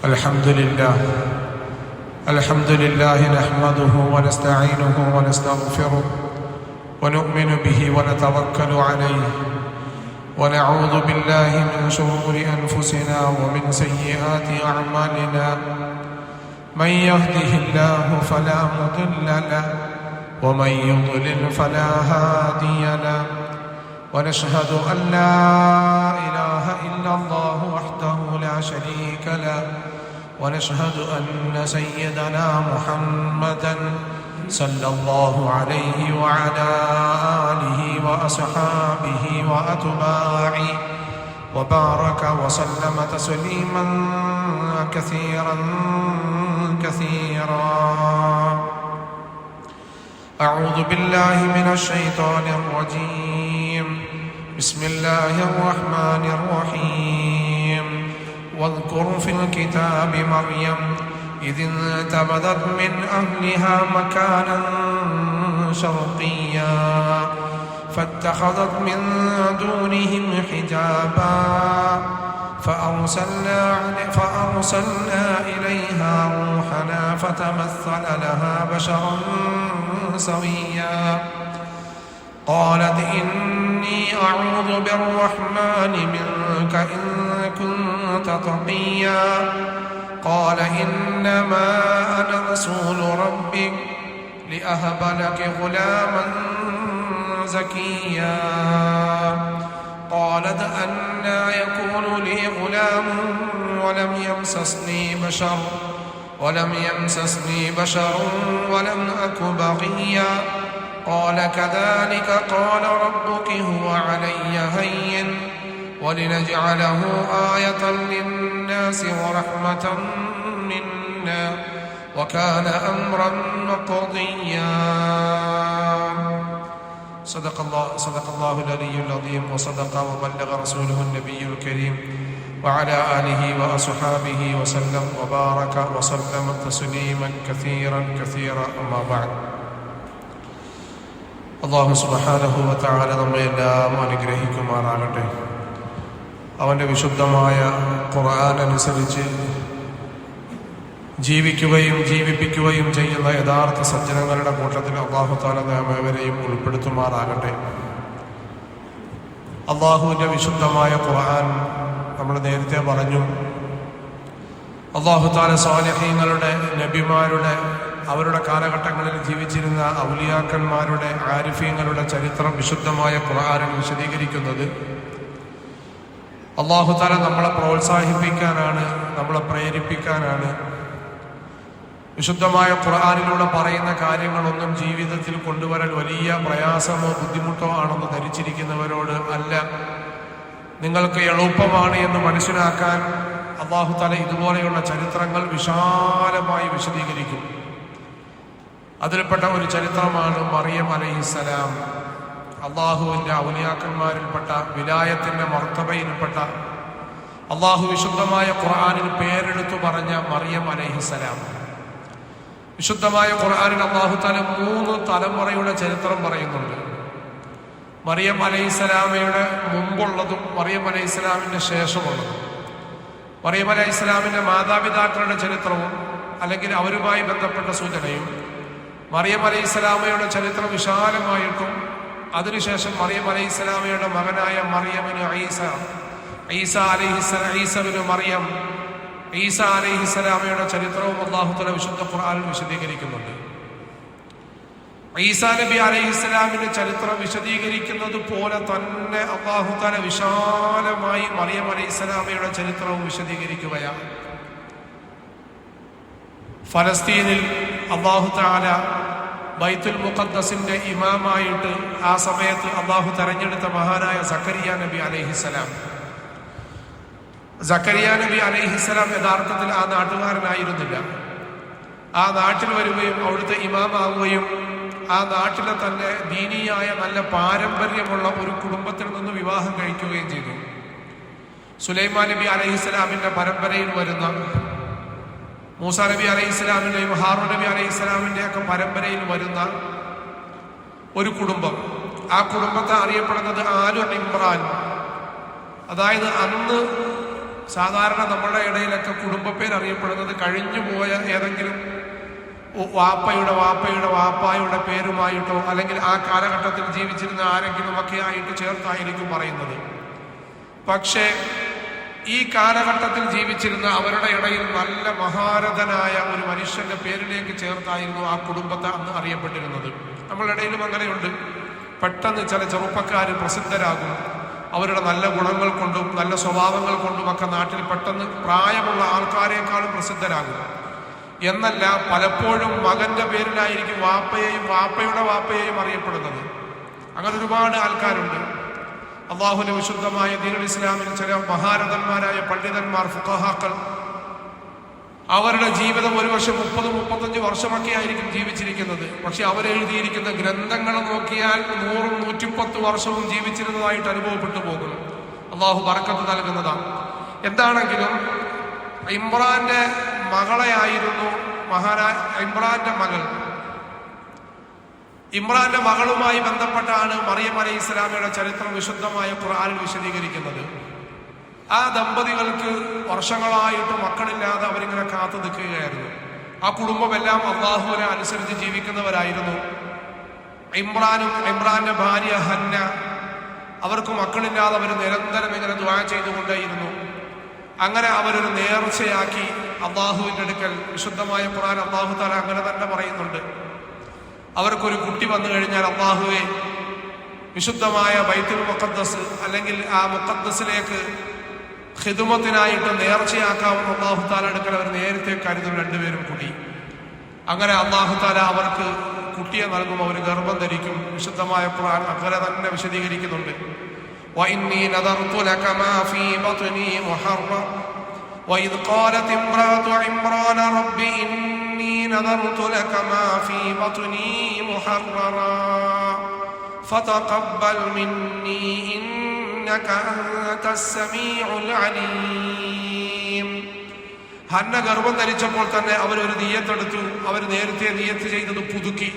الحمد لله نحمده ونستعينه ونستغفره ونؤمن به ونتوكل عليه ونعوذ بالله من شرور أنفسنا ومن سيئات أعمالنا من يهده الله فلا مضل له ومن يضلل فلا هادي له ونشهد أن لا إله إلا الله وحده لا شريك له ونشهد أن سيدنا محمدا صلى الله عليه وعلى آله وأصحابه وأتباعه وبارك وسلم تسليما كثيرا أعوذ بالله من الشيطان الرجيم بسم الله الرحمن الرحيم واذكر في الكتاب مريم إذ انتبذت من أهلها مكانا شرقيا فاتخذت من دونهم حجابا فأرسلنا إليها روحنا فتمثل لها بشرا سويا قالت إني أعوذ بالرحمن منك إن كنت تقيا قال إنما أنا رسول ربك لأهب لك غلاما زكيا قالت أنى يكون لي غلام ولم يمسسني بشر ولم أك بغيا قال كذلك قال ربك هو علي هين ولنجعله آية للناس ورحمة منا وكان أمرا مقضيا صدق الله العلي العظيم وصدق وبلغ رسوله النبي الكريم وعلى آله وأصحابه وسلم وبارك وسلم تسليما كثيرا أما بعد അല്ലാഹു സുബ്ഹാനഹു വ തആല നമ്മയെല്ലാം അനുഗ്രഹിക്കുമാറാകട്ടെ. അവൻ്റെ വിശുദ്ധമായ ഖുർആൻ അനുസരിച്ച് ജീവിക്കുകയും ജീവിപ്പിക്കുകയും ചെയ്യുന്ന യഥാർത്ഥ സജ്ജനങ്ങളുടെ കൂട്ടത്തിൽ അല്ലാഹു തആല നാം ഏവരെയും ഉൾപ്പെടുത്തുമാറാകട്ടെ. അല്ലാഹുവിൻ്റെ വിശുദ്ധമായ ഖുർആൻ നമ്മൾ നേരത്തെ പറഞ്ഞു, അല്ലാഹു തആല സ്വാലിഹീങ്ങളുടെ, നബിമാരുടെ, അവരുടെ കാലഘട്ടങ്ങളിൽ ജീവിച്ചിരുന്ന ഔലിയാക്കന്മാരുടെ, ആരിഫീങ്ങളുടെ ചരിത്രം വിശുദ്ധമായ ഖുർആനിൽ വിശദീകരിക്കുന്നത് അല്ലാഹു തആല നമ്മളെ പ്രോത്സാഹിപ്പിക്കാനാണ്, നമ്മളെ പ്രേരിപ്പിക്കാനാണ്. വിശുദ്ധമായ ഖുർആനിലൂടെ പറയുന്ന കാര്യങ്ങളൊന്നും ജീവിതത്തിൽ കൊണ്ടുവരാൻ വലിയ പ്രയാസമോ ബുദ്ധിമുട്ടോ ആണെന്ന് ധരിച്ചിരിക്കുന്നവരോട് അല്ല, നിങ്ങൾക്ക് എളുപ്പമാണ് എന്ന് മനസ്സിലാക്കാൻ അല്ലാഹു തആല ഇതുപോലെയുള്ള ചരിത്രങ്ങൾ വിശാലമായി വിശദീകരിക്കും. അതിൽപ്പെട്ട ഒരു ചരിത്രമാണ് മറിയം അലൈഹിസ്സലാം. അള്ളാഹുവിൻ്റെ ഔലിയാക്കന്മാരിൽപ്പെട്ട, വിലായത്തിൻ്റെ മർത്തബയിൽപ്പെട്ട, അള്ളാഹു വിശുദ്ധമായ ഖുർആനിൽ പേരെടുത്തു പറഞ്ഞ മറിയം അലൈഹിസ്സലാം. വിശുദ്ധമായ ഖുർആനിൽ അള്ളാഹു തആല 3 തലമുറയുടെ ചരിത്രം പറയുന്നുണ്ട്. മറിയം അലൈഹിസ്സലാമയുടെ മുമ്പുള്ളതും മറിയം അലൈഹിസ്സലാമിൻ്റെ ശേഷമുള്ളതും. മറിയം അലൈഹിസ്സലാമിൻ്റെ മാതാപിതാക്കളുടെ ചരിത്രവും അല്ലെങ്കിൽ അവരുമായി ബന്ധപ്പെട്ട സൂചനയും, മറിയം അലൈഹിസ്സലാമയുടെ ചരിത്രം വിശാലമായിട്ടും അതിനുശേഷം മറിയം അലൈഹിസ്സലാമയുടെ മകനായ മറിയമിന് ഈസ അലൈഹിസ്സലാമയുടെ ചരിത്രവും അല്ലാഹു തആല വിശുദ്ധ ഖുർആനിൽ വിശദീകരിക്കുന്നുണ്ട്. ഈസാ നബി അലൈഹിസ്സലാമിന്റെ ചരിത്രം വിശദീകരിക്കുന്നത് പോലെ തന്നെ അല്ലാഹു തആല വിശാലമായി മറിയം അലൈഹിസ്സലാമയുടെ ചരിത്രവും വിശദീകരിക്കുകയാണ്. ഫലസ്തീനിൽ അല്ലാഹു തആല ബൈത്തുൽ മുഖദ്ദസിന്റെ ഇമാമായിട്ട് ആ സമയത്ത് അല്ലാഹു തെരഞ്ഞെടുത്ത മഹാനായ സക്കരിയ നബി അലൈഹിസ്സലാം. സക്കരിയ നബി അലൈഹിസ്സലാം യഥാർത്ഥത്തിൽ ആ നാട്ടുകാരനായിരുന്നില്ല. ആ നാട്ടിൽ വരികയും അവിടുത്തെ ഇമാമാവുകയും ആ നാട്ടിലെ തന്നെ ദീനിയായ നല്ല പാരമ്പര്യമുള്ള ഒരു കുടുംബത്തിൽ നിന്ന് വിവാഹം കഴിക്കുകയും ചെയ്തു. സുലൈമാൻ നബി അലൈഹിസ്സലാമിന്റെ പരമ്പരയിൽ വരുന്ന, മൂസാ നബി അലൈഹിസ്സലാമിന്റെയും ഹാറൂൻ നബി അലൈഹിസ്സലാമിന്റെ ഒക്കെ പരമ്പരയിൽ വരുന്ന ഒരു കുടുംബം. ആ കുടുംബത്തെ അറിയപ്പെടുന്നത് ആലു ഇമ്രാൻ. അതായത് അന്ന് സാധാരണ നമ്മുടെ ഇടയിലൊക്കെ കുടുംബ പേര് അറിയപ്പെടുന്നത് കഴിഞ്ഞു പോയ ഏതെങ്കിലും വാപ്പയുടെ വാപ്പായുടെ പേരുമായിട്ടോ അല്ലെങ്കിൽ ആ കാലഘട്ടത്തിൽ ജീവിച്ചിരുന്ന ആരെങ്കിലും ഒക്കെ ആയിട്ട് ചേർത്തായിരിക്കും പറയുന്നത്. പക്ഷേ ഈ കാലഘട്ടത്തിൽ ജീവിച്ചിരുന്ന അവരുടെ ഇടയിൽ നല്ല മഹാരഥനായ ഒരു മനുഷ്യന്റെ പേരിലേക്ക് ചേർത്തായിരുന്നു ആ കുടുംബത്തെ അന്ന് അറിയപ്പെട്ടിരുന്നത്. നമ്മളുടെ ഇടയിലും അങ്ങനെയുണ്ട്. പെട്ടെന്ന് ചില ചെറുപ്പക്കാർ പ്രസിദ്ധരാകും. അവരുടെ നല്ല ഗുണങ്ങൾ കൊണ്ടും നല്ല സ്വഭാവങ്ങൾ കൊണ്ടുമൊക്കെ നാട്ടിൽ പെട്ടെന്ന് പ്രായമുള്ള ആൾക്കാരെക്കാളും പ്രസിദ്ധരാകും. എന്നല്ല, പലപ്പോഴും മകന്റെ പേരിലായിരിക്കും വാപ്പയെയും വാപ്പയെയും അറിയപ്പെടുന്നത്. അങ്ങനെ ഒരുപാട് ആൾക്കാരുണ്ട്. അള്ളാഹുവിന്റെ വിശുദ്ധമായ ദീനുൽ ഇസ്ലാമിൽ ചില മഹാരഥന്മാരായ പണ്ഡിതന്മാർ, ഫുഖഹാക്കൾ, അവരുടെ ജീവിതം ഒരുപക്ഷെ 30-35 വർഷമൊക്കെ ആയിരിക്കും ജീവിച്ചിരിക്കുന്നത്. പക്ഷെ അവരെഴുതിയിരിക്കുന്ന ഗ്രന്ഥങ്ങൾ നോക്കിയാൽ 100-110 വർഷവും ജീവിച്ചിരുന്നതായിട്ട് അനുഭവപ്പെട്ടു പോകുന്നു. അള്ളാഹു ബറക്കത്ത് നൽകുന്നതാണ്. എന്താണെങ്കിലും ഇമ്രാന്റെ മകളെയായിരുന്നു ഇമ്രാന്റെ മകളുമായി ബന്ധപ്പെട്ടാണ് മറിയം അലൈഹി ഇസ്ലാമിയുടെ ചരിത്രം വിശുദ്ധമായ ഖുർആനിൽ വിശദീകരിക്കുന്നത്. ആ ദമ്പതികൾക്ക് വർഷങ്ങളായിട്ട് മക്കളില്ലാതെ അവരിങ്ങനെ കാത്തു നിൽക്കുകയായിരുന്നു. ആ കുടുംബമെല്ലാം അള്ളാഹുവിനെ അനുസരിച്ച് ജീവിക്കുന്നവരായിരുന്നു. ഇമ്രാന്റെ ഭാര്യ ഹന്ന, അവർക്ക് മക്കളില്ലാതെ അവർ നിരന്തരം ഇങ്ങനെ ദുആ ചെയ്തുകൊണ്ടേയിരുന്നു. അങ്ങനെ അവരൊരു നേർച്ചയാക്കി അള്ളാഹുവിന്റെ അടുക്കൽ. വിശുദ്ധമായ ഖുർആൻ അള്ളാഹു തആല അങ്ങനെ തന്നെ പറയുന്നുണ്ട്. അവർക്കൊരു കുട്ടി വന്നു കഴിഞ്ഞാൽ അള്ളാഹുവെ, വിശുദ്ധമായ ബൈത്തുൽ മുഖദ്ദസ് അല്ലെങ്കിൽ ആ മുഖദ്ദസിലേക്ക് ഖിദ്മത്തിനായിട്ട് നേർച്ചയാക്കാവുന്ന അള്ളാഹു തആല അടുക്കൽ അവർ നേരത്തെ കരുതും, രണ്ടുപേരും കൂടി. അങ്ങനെ അള്ളാഹു തആല അവർക്ക് കുട്ടിയെ നൽകും, അവർ ഗർഭം ധരിക്കും. വിശുദ്ധമായ ഖുർആൻ അങ്ങനെ തന്നെ വിശദീകരിക്കുന്നുണ്ട്. وإني نذرت لك ما في بطني محررا وإذ قالت امرأة عمران رب إني نذرت لك ما في بطني محررا فتقبل مني إنك أنت السميع العليم. ഹന്ന ഗർഭം ധരിച്ചപ്പോൾ തന്നെ അവരൊരു നിയ്യത്തെടുത്തു. അവർ നേരത്തെ നിയ്യത്ത് ചെയ്തത് പുതുക്കി.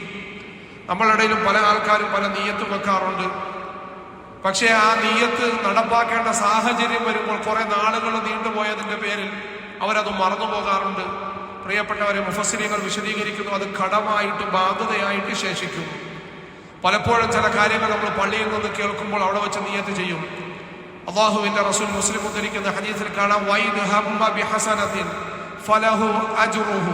നമ്മളിടയിലും പല ആൾക്കാരും പല നിയ്യത്ത് വെക്കാറുണ്ട്. പക്ഷേ ആ നിയ്യത്ത് നടപ്പാക്കേണ്ട സാഹചര്യം വരുമ്പോൾ കുറെ നാളുകൾ നീണ്ടുപോയതിന്റെ പേരിൽ അവരത് മറന്നു പോകാറുണ്ട്. പ്രിയപ്പെട്ടവരെ, മുഫസ്സിരീങ്ങൾ വിശദീകരിക്കുന്നു, അത് കടമായിട്ട് ബാധ്യതയായിട്ട് ശേഷിക്കും. പലപ്പോഴും ചില കാര്യങ്ങൾ നമ്മൾ പള്ളിയിൽ നിന്ന് കേൾക്കുമ്പോൾ അവിടെ വെച്ച് നിയ്യത്ത് ചെയ്യും. അള്ളാഹുവിന്റെ റസൂൽ മുസ്ലിം ഉദ്ധരിക്കുന്ന ഹദീസിൽ കാണാം, വൈദ് ഹമ്മ ബിഹസനത്തിൻ ഫലഹു അജ്റുഹു.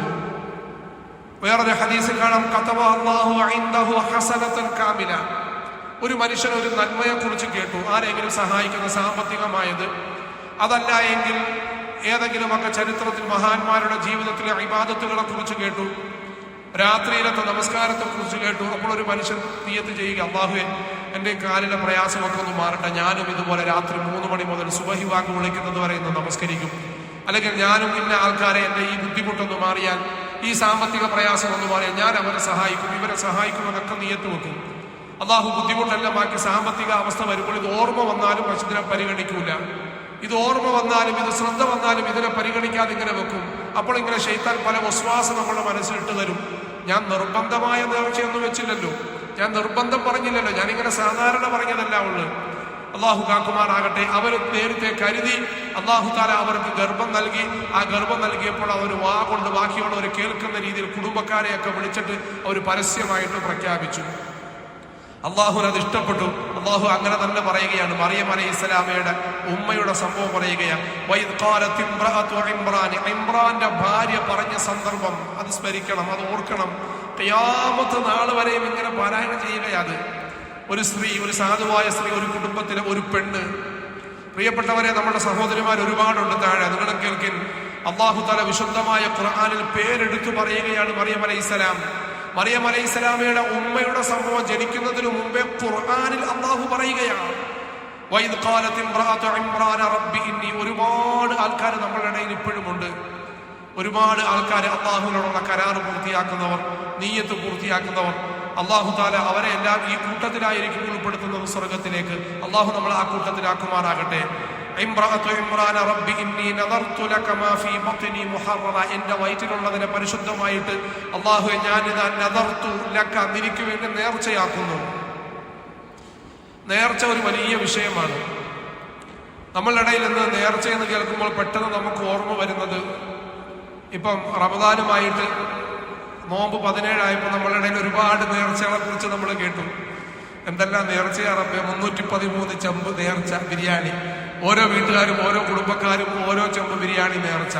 വേറൊരു ഹദീസിൽ കാണാം, കതബ അല്ലാഹു ഇൻദഹു ഹസനത്തൻ കാമില. ഒരു മനുഷ്യൻ ഒരു നന്മയെ കുറിച്ച് കേട്ടു, ആരെങ്കിലും സഹായിക്കുന്ന സാമ്പത്തികമായത്, അതല്ല എങ്കിൽ ഏതെങ്കിലുമൊക്കെ ചരിത്രത്തിൽ മഹാന്മാരുടെ ജീവിതത്തിലെ ഇബാദത്തുകളെ കുറിച്ച് കേട്ടു, രാത്രിയിലത്തെ നമസ്കാരത്തെ കുറിച്ച് കേട്ടു. അപ്പോൾ ഒരു മനുഷ്യൻ നിയ്യത്ത് ചെയ്യുക, അല്ലാഹുവേ, എൻ്റെ കാലിലെ പ്രയാസമൊക്കെ ഒന്ന് മാറട്ടെ, ഞാനും ഇതുപോലെ രാത്രി 3 മണി മുതൽ സുബഹി വാക്ക് വിളിക്കുന്നത് വരെ ഇന്ന് നമസ്കരിക്കും. അല്ലെങ്കിൽ ഞാനും ഇന്ന ആൾക്കാരെ, എൻ്റെ ഈ ബുദ്ധിമുട്ടൊന്ന് മാറിയാൽ, ഈ സാമ്പത്തിക പ്രയാസം ഒന്ന് മാറിയാൽ ഞാൻ അവരെ സഹായിക്കും, ഇവരെ സഹായിക്കുമെന്നൊക്കെ നിയ്യത്ത് വെക്കും. അള്ളാഹു ബുദ്ധിമുട്ടെല്ലാം ആക്കി സാമ്പത്തിക അവസ്ഥ വരുമ്പോൾ ഇത് ഓർമ്മ വന്നാലും ഇതിനെ പരിഗണിക്കൂല. ഇത് ഓർമ്മ വന്നാലും ഇത് ശ്രദ്ധ വന്നാലും ഇതിനെ പരിഗണിക്കാതെ ഇങ്ങനെ വെക്കും. അപ്പോൾ ഇങ്ങനെ ശൈത്താൻ പല വസ്വാസം നമ്മുടെ മനസ്സിലിട്ട് തരും. ഞാൻ നിർബന്ധമായ നേർച്ചയൊന്നും വെച്ചില്ലല്ലോ, ഞാൻ നിർബന്ധം പറഞ്ഞില്ലല്ലോ, ഞാനിങ്ങനെ സാധാരണ പറഞ്ഞതല്ല ഉള്ളു. അള്ളാഹു കാക്കുമാറാകട്ടെ. അവർ നേരത്തെ കരുതി അള്ളാഹു താല അവർക്ക് ഗർഭം നൽകി. ആ ഗർഭം നൽകിയപ്പോൾ അവർ വാ കൊണ്ട് ബാക്കിയുള്ളവർ കേൾക്കുന്ന രീതിയിൽ കുടുംബക്കാരെയൊക്കെ വിളിച്ചിട്ട് അവർ പരസ്യമായിട്ട് പ്രഖ്യാപിച്ചു. അള്ളാഹുവിന് അത് ഇഷ്ടപ്പെട്ടു. അള്ളാഹു അങ്ങനെ തന്നെ പറയുകയാണ്. മറിയം അലൈഹി ഇസ്ലാമയുടെ ഉമ്മയുടെ സംഭവം പറയുകയാണ്. വൈദ് ഖാലത് ഇംറഅതു ഇമ്രാൻ, ഇമ്രാന്റെ ഭാര്യ പറഞ്ഞ സന്ദർഭം അത് സ്മരിക്കണം, അത് ഓർക്കണം. ഖിയാമത്ത് നാൾ വരെയും ഇങ്ങനെ പാരായണം ചെയ്യുകയാണ്. ഒരു സ്ത്രീ, ഒരു സാധുവായ സ്ത്രീ, ഒരു കുടുംബത്തിലെ ഒരു പെണ്ണ്. പ്രിയപ്പെട്ടവരെ, നമ്മുടെ സഹോദരിമാർ ഒരുപാടുണ്ട് താഴെ, നിങ്ങൾ കേൾക്കിൻ. അള്ളാഹു തആല വിശുദ്ധമായ ഖുർആനിൽ പേരെടുത്തു പറയുകയാണ് മറിയം അലൈഹിസ്സലാം. മറിയം അലൈഹിസ്സലാമയുടെ ഉമ്മയുടെ സംഭവം ജനിക്കുന്നതിന് മുമ്പേ ഖുർആനിൽ അള്ളാഹു പറയുകയാണ്. വൈദ് ഖാലത് ഇംറഅതു ഇമ്രാൻ റബ്ബി ഇന്നി. ഒരുപാട് ആൾക്കാർ നമ്മളുടെ ഇടയിൽ ഇപ്പോഴുമുണ്ട്. ഒരുപാട് ആൾക്കാർ അള്ളാഹുവിനോടുള്ള കരാറ് പൂർത്തിയാക്കുന്നവർ, നീയത്ത് പൂർത്തിയാക്കുന്നവർ. അള്ളാഹു താല അവരെ എല്ലാം ഈ കൂട്ടത്തിലായിരിക്കും ഉൾപ്പെടുത്തുന്നത് സ്വർഗത്തിലേക്ക്. അള്ളാഹു നമ്മൾ ആ കൂട്ടത്തിലാക്കുമാറാകട്ടെ. ഇംറഅതു ഇമ്രാൻ റബ്ബി ഇന്നി നദർതു ലക മാ ഫീ ബത്നി മുഹററ. എൻ്റെ വയറ്റിലുള്ളതിനെ പരിശുദ്ധമായിട്ട് അള്ളാഹുവെ ഞാനിതാ നദർതു ലക, നിനക്ക് വേണ്ടി നേർച്ചയാക്കുന്നു. നേർച്ച ഒരു വലിയ വിഷയമാണ്. നമ്മളുടെ ഇടയിൽ നിന്ന് നേർച്ചയെന്ന് കേൾക്കുമ്പോൾ പെട്ടെന്ന് നമുക്ക് ഓർമ്മ വരുന്നത്, ഇപ്പം റമദാനുമായിട്ട് നോമ്പ് 17 നമ്മളുടെ ഇടയിൽ ഒരുപാട് നേർച്ചകളെ കുറിച്ച് നമ്മൾ കേട്ടു. എന്തെല്ലാം നേർച്ചയാ റബ്ബേ, 313 ചെമ്പ് നേർച്ച ബിരിയാണി, ഓരോ വീട്ടുകാരും ഓരോ കുടുംബക്കാരും ഓരോ ചെമ്പ് ബിരിയാണി നേർച്ച.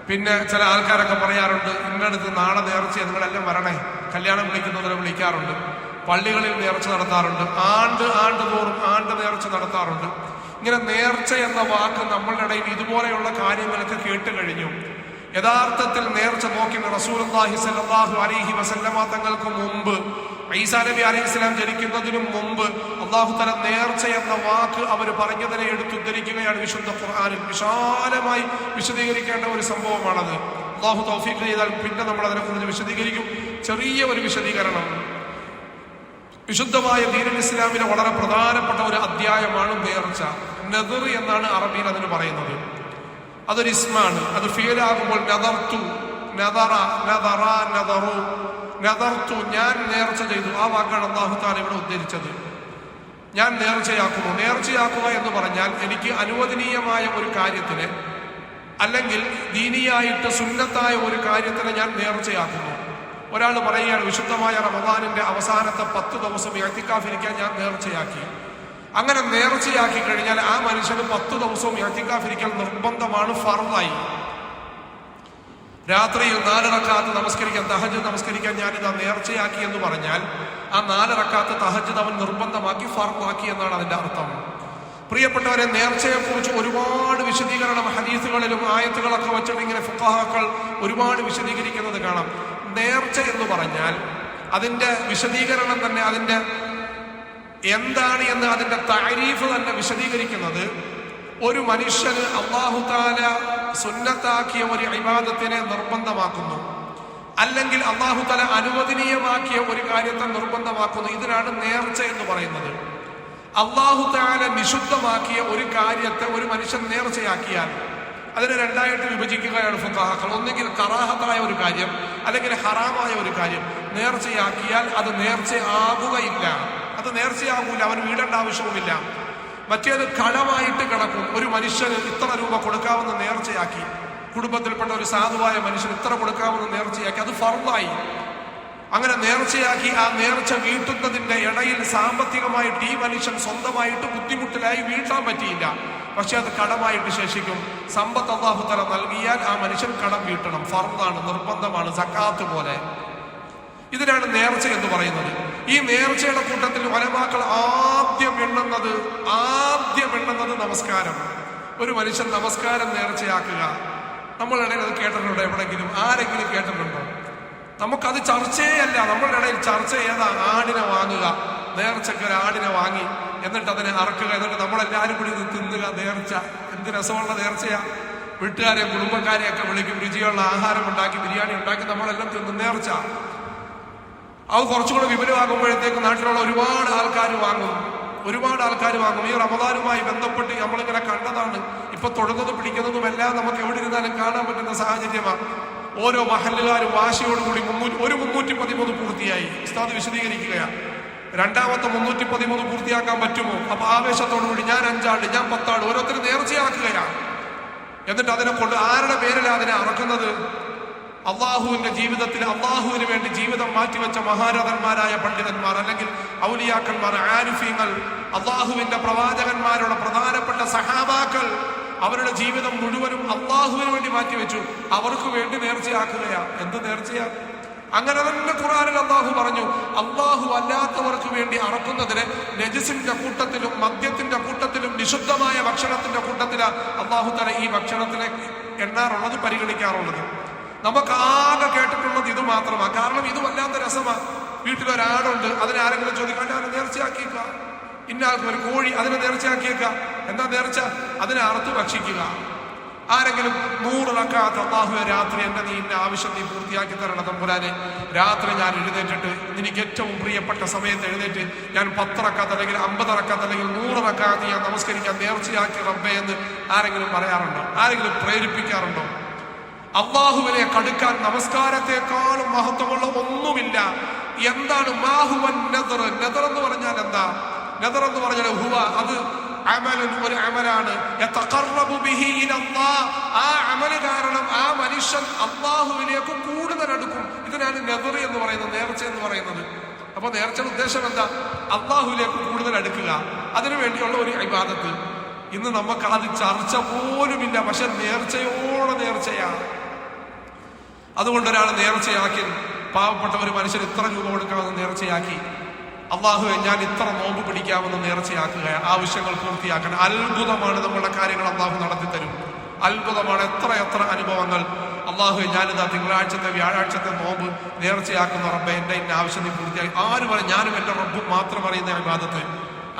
പിന്നെ ചില ആൾക്കാരൊക്കെ പറയാറുണ്ട്, ഇന്നടുത്ത് നാളെ നേർച്ച, നിങ്ങളെല്ലാം വരണേ, കല്യാണം വിളിക്കുന്നവരെ വിളിക്കാറുണ്ട്, പള്ളികളിൽ നേർച്ച നടത്താറുണ്ട്, ആണ്ട് തോറും നേർച്ച നടത്താറുണ്ട്. ഇങ്ങനെ നേർച്ച എന്ന വാക്ക് നമ്മളുടെ ഇടയിൽ ഇതുപോലെയുള്ള കാര്യങ്ങളൊക്കെ കേട്ട് കഴിഞ്ഞു. യഥാർത്ഥത്തിൽ നേർച്ച നോക്കി റസൂലുള്ളാഹി സ്വല്ലല്ലാഹു അലൈഹി വസല്ലമ തങ്ങൾക്ക് മുമ്പ്, ഈസാ നബി അലൈഹിസ്സലാം ജനിക്കുന്നതിനും മുമ്പ് അല്ലാഹു തആല നേർച്ച എന്ന വാക്ക് അവർ പറഞ്ഞതിനെ എടുത്തുദ്ധരിക്കുകയാണ് വിശുദ്ധ ഖുർആനിൽ. വിശാലമായി വിശദീകരിക്കേണ്ട ഒരു സംഭവമാണത്. അല്ലാഹു തൗഫീഖ് ചെയ്താൽ പിന്നെ നമ്മൾ അതിനെക്കുറിച്ച് വിശദീകരിക്കും. ചെറിയ ഒരു വിശദീകരണം. വിശുദ്ധമായ ദീനുൽ ഇസ്ലാമിലെ വളരെ പ്രധാനപ്പെട്ട ഒരു അധ്യായമാണ് നേർച്ച. നദർ എന്നാണ് അറബിയിൽ അതിന് പറയുന്നത്. അതൊരു ഇസ്മാണ്. അത് ഫിയലാകുമ്പോൾ നദർതു, നദറ, നദറ, നദറു, നദർതു, ഞാൻ നേർച്ച ചെയ്തു. ആ വാക്കാണ് അല്ലാഹു തആല ഇവിടെ ഉദ്ധരിച്ചത്. ഞാൻ നേർച്ചയാക്കുന്നു. നേർച്ചയാക്കുക എന്ന് പറഞ്ഞാൽ എനിക്ക് അനുവദനീയമായ ഒരു കാര്യത്തിന്, അല്ലെങ്കിൽ ദീനിയായിട്ട് സുന്നത്തായ ഒരു കാര്യത്തിന് ഞാൻ നേർച്ചയാക്കുന്നു. ഒരാൾ പറയുകയാണ്, വിശുദ്ധമായ റമദാനിന്റെ അവസാനത്തെ 10 ദിവസം ഇഅ്തികാഫിരിക്കാൻ ഞാൻ നേർച്ചയാക്കി. അങ്ങനെ നേർച്ചയാക്കി കഴിഞ്ഞാൽ ആ മനുഷ്യന് 10 ദിവസവും ഇഅ്തികാഫിരിക്കൽ നിർബന്ധമാണ്, ഫർളായി. രാത്രിയിൽ 4 റക്അത്ത് നമസ്കരിക്കാൻ, തഹജ്ജുദ് നമസ്കരിക്കാൻ ഞാനിതാ നേർച്ചയാക്കി എന്ന് പറഞ്ഞാൽ ആ 4 റക്അത്ത് തഹജ്ജുദ് അവൻ നിർബന്ധമാക്കി, ഫർളാക്കി എന്നാണ് അതിന്റെ അർത്ഥം. പ്രിയപ്പെട്ടവരെ, നേർച്ചയെക്കുറിച്ച് ഒരുപാട് വിശദീകരണം ഹദീസുകളിലും ആയത്തുകളൊക്കെ വെച്ചിട്ട് ഇങ്ങനെ ഫുഖഹാക്കൾ ഒരുപാട് വിശദീകരിക്കുന്നത് കാണാം. നേർച്ച എന്ന് പറഞ്ഞാൽ അതിന്റെ വിശദീകരണം തന്നെ, അതിന്റെ എന്താണ് എന്ന് അതിന്റെ തഅരീഫ് തന്നെ വിശദീകരിക്കുന്നത്, ഒരു മനുഷ്യന് അല്ലാഹു തആല സുന്നത്താക്കിയ ഒരു ഇബാദത്തിനെ നിർബന്ധമാക്കുന്നു, അല്ലെങ്കിൽ അല്ലാഹു തആല അനുവദനീയമാക്കിയ ഒരു കാര്യത്തെ നിർബന്ധമാക്കുന്നു. ഇതിനാണ് നേർച്ച എന്ന് പറയുന്നത്. അല്ലാഹു തആല നിഷിദ്ധമാക്കിയ ഒരു കാര്യത്തെ ഒരു മനുഷ്യൻ നേർച്ചയാക്കിയാൽ അതിനെ 2ആയിട്ട് വിഭജിക്കുകയാണ് ഫുഖഹാക്കൾ. ഒന്നുകിൽ കറാഹത്തായ ഒരു കാര്യം, അല്ലെങ്കിൽ ഹറാമായ ഒരു കാര്യം നേർച്ചയാക്കിയാൽ അത് നേർച്ചയാകുകയില്ല, അത് നേർച്ചയാകൂല, അവൻ വീടേണ്ട ആവശ്യവുമില്ല. മറ്റേത് കടമായിട്ട് കിടക്കും. ഒരു മനുഷ്യന് ഇത്ര രൂപ കൊടുക്കാമെന്ന് നേർച്ചയാക്കി, കുടുംബത്തിൽപ്പെട്ട ഒരു സാധുവായ മനുഷ്യൻ ഇത്ര കൊടുക്കാമെന്ന് നേർച്ചയാക്കി, അത് ഫർളായി. അങ്ങനെ നേർച്ചയാക്കി ആ നേർച്ച വീട്ടുന്നതിന്റെ ഇടയിൽ സാമ്പത്തികമായിട്ട് ഈ മനുഷ്യൻ സ്വന്തമായിട്ട് ബുദ്ധിമുട്ടിലായി വീട്ടാൻ പറ്റിയില്ല, പക്ഷെ അത് കടമായിട്ട് ശേഷിക്കും. സമ്പത്ത് അല്ലാഹു തആല നൽകിയാൽ ആ മനുഷ്യൻ കടം വീട്ടണം, ഫർളാണ്, നിർബന്ധമാണ്, സക്കാത്ത് പോലെ. ഇതിനാണ് നേർച്ച എന്ന് പറയുന്നത്. ഈ നേർച്ചയുടെ കൂട്ടത്തിൽ ഉലമാക്കൾ ആദ്യം എണ്ണുന്നത് നമസ്കാരം. ഒരു മനുഷ്യൻ നമസ്കാരം നേർച്ചയാക്കുക. നമ്മളുടെ അത് കേട്ടിട്ടുണ്ടോ? എവിടെങ്കിലും ആരെങ്കിലും കേട്ടിട്ടുണ്ടോ? നമുക്കത് ചർച്ചയല്ല. നമ്മളുടെ ഇടയിൽ ചർച്ച ഏതാ? ആടിനെ വാങ്ങുക. നേർച്ചയ്ക്ക് ഒരു ആടിനെ വാങ്ങി എന്നിട്ട് അതിനെ അറക്കുക, എന്നിട്ട് നമ്മളെല്ലാവരും കൂടി ഇത് തിന്നുക. നേർച്ച എന്ത് രസമുള്ള നേർച്ചയാ! വീട്ടുകാരെ കുടുംബക്കാരെയൊക്കെ വിളിക്കും, രുചിയുള്ള ആഹാരം ഉണ്ടാക്കി, ബിരിയാണി ഉണ്ടാക്കി നമ്മളെല്ലാം തിന്നും. നേർച്ച അത് കുറച്ചുകൂടെ വിപുലമാകുമ്പോഴത്തേക്ക് നാട്ടിലുള്ള ഒരുപാട് ആൾക്കാർ വാങ്ങും. ഈ റമദാനുമായി ബന്ധപ്പെട്ട് നമ്മളിങ്ങനെ കണ്ടതാണ്. ഇപ്പൊ തൊടുന്നതും പിടിക്കുന്നതും എല്ലാം നമുക്ക് എവിടെ ഇരുന്നാലും കാണാൻ പറ്റുന്ന സാഹചര്യമാണ്. ഓരോ മഹല്ലുകാരും വാശിയോടുകൂടി 313 പൂർത്തിയായി. ഉസ്താദ് വിശദീകരിക്കുകയാണ്. രണ്ടാമത്തെ 313 പൂർത്തിയാക്കാൻ പറ്റുമോ? അപ്പൊ ആവേശത്തോടുകൂടി ഞാൻ 5 ആള്, ഞാൻ 10 ആള്, ഓരോരുത്തരും നേർച്ചയാക്കുകയാണ്. എന്നിട്ട് അതിനെ കൊണ്ട് ആരുടെ പേരിലാണ് അതിനെ അറക്കുന്നത്? അള്ളാഹുവിന്റെ ജീവിതത്തിൽ അള്ളാഹുവിന് വേണ്ടി ജീവിതം മാറ്റിവെച്ച മഹാരഥന്മാരായ പണ്ഡിതന്മാർ, അല്ലെങ്കിൽ ഔലിയാക്കന്മാർ, ആരിഫീങ്ങൾ, അള്ളാഹുവിന്റെ പ്രവാചകന്മാരുടെ പ്രധാനപ്പെട്ട സഹാബാക്കൾ അവരുടെ ജീവിതം മുഴുവനും അള്ളാഹുവിന് വേണ്ടി മാറ്റിവെച്ചു. അവർക്ക് വേണ്ടി നേർച്ചയാക്കുകയാ. എന്ത് നേർച്ചയാ? അങ്ങനെ തന്നെ ഖുർആനിൽ അള്ളാഹു പറഞ്ഞു, അള്ളാഹു അല്ലാത്തവർക്ക് വേണ്ടി അറക്കുന്നതിന് നജസിന്റെ കൂട്ടത്തിലും മദ്യത്തിന്റെ കൂട്ടത്തിലും നിഷിദ്ധമായ ഭക്ഷണത്തിന്റെ കൂട്ടത്തിലാണ് അള്ളാഹു തആല ഈ ഭക്ഷണത്തിനെ എണ്ണാറുള്ളത്, പരിഗണിക്കാറുള്ളത്. നമുക്കാകെ കേട്ടിട്ടുള്ളത് ഇത് മാത്രമാണ്. കാരണം ഇത് വല്ലാത്ത രസമാണ്. വീട്ടിലൊരാടുണ്ട്, അതിനെ ആരെങ്കിലും ചോദിക്കാൻ നേർച്ചയാക്കിയേക്ക. ഇന്നാൾക്ക് ഒരു കോഴി, അതിനെ നേർച്ചയാക്കിയേക്ക. എന്താ നേർച്ച? അതിനെ അറുത്ത് ഭക്ഷിക്കുക. ആരെങ്കിലും 100 റക്അത്ത്, അല്ലാഹുവേ രാത്രി എന്റെ നീ ഇന്ന ആവശ്യം നീ പൂർത്തിയാക്കി തരണം തമ്പുരാനെ, രാത്രി ഞാൻ എഴുന്നേറ്റിട്ട് എനിക്ക് ഏറ്റവും പ്രിയപ്പെട്ട സമയത്ത് എഴുന്നേറ്റ് ഞാൻ 10 റക്അത്ത് അല്ലെങ്കിൽ 50 റക്അത്ത് അല്ലെങ്കിൽ 100 റക്അത്ത് ഞാൻ നമസ്കരിക്കാൻ നേർച്ചയാക്കി റബ്ബേ എന്ന് ആരെങ്കിലും പറയാറുണ്ടോ? ആരെങ്കിലും പ്രേരിപ്പിക്കാറുണ്ടോ? അള്ളാഹുവിനെ കടുക്കാൻ നമസ്കാരത്തെക്കാളും മഹത്വമുള്ള ഒന്നുമില്ല. എന്താണ് മാഹുവൻ നദർ? നദർ എന്ന് പറഞ്ഞാൽ എന്താ? നദർ എന്ന് പറഞ്ഞാൽ ഹുവ, അത് അമലുൻ, ഒരു അമലാണ്, യതഖറബു ബിഹി ഇലല്ലാഹ്, ആ അമല് കാരണം ആ മനുഷ്യൻ അല്ലാഹുവിലേക്ക് കൂടുതൽ അടുക്കും. ഇതിനാണ് നദർ എന്ന് പറയുന്നത്, നേർച്ച എന്ന് പറയുന്നത്. അപ്പൊ നേർച്ചയുടെ ഉദ്ദേശം എന്താ? അല്ലാഹുവിലേക്ക് കൂടുതൽ അടുക്കുക, അതിനു വേണ്ടിയുള്ള ഒരു ഇബാദത്ത്. ഇന്ന് നമുക്ക് അത് ചർച്ച പോലുമില്ല, പക്ഷെ നേർച്ചയോടെ നേർച്ചയാണ്. അതുകൊണ്ട് ഒരാൾ നേർച്ചയാക്കി, പാവപ്പെട്ട ഒരു മനുഷ്യൻ ഇത്ര രൂപ കൊടുക്കാമെന്ന് നേർച്ചയാക്കി, അള്ളാഹുവെ ഞാൻ ഇത്ര നോമ്പ് പിടിക്കാമെന്ന് നേർച്ചയാക്കുക, ആവശ്യങ്ങൾ പൂർത്തിയാക്കാൻ. അത്ഭുതമാണ് നമ്മുടെ കാര്യങ്ങൾ അള്ളാഹു നടത്തി തരും. അത്ഭുതമാണ്. എത്ര അനുഭവങ്ങൾ. അള്ളാഹുവെ ഞാനിതാ തിങ്കളാഴ്ചത്തെ വ്യാഴാഴ്ചത്തെ നോമ്പ് നേർച്ചയാക്കുന്ന റബ്ബെ, എന്റെ ഇന്ന ആവശ്യം നീ പൂർത്തിയാക്കി. ആര് പറയും? ഞാനും എന്റെ റബ്ബും മാത്രം അറിയുന്ന ഇബാദത്ത്.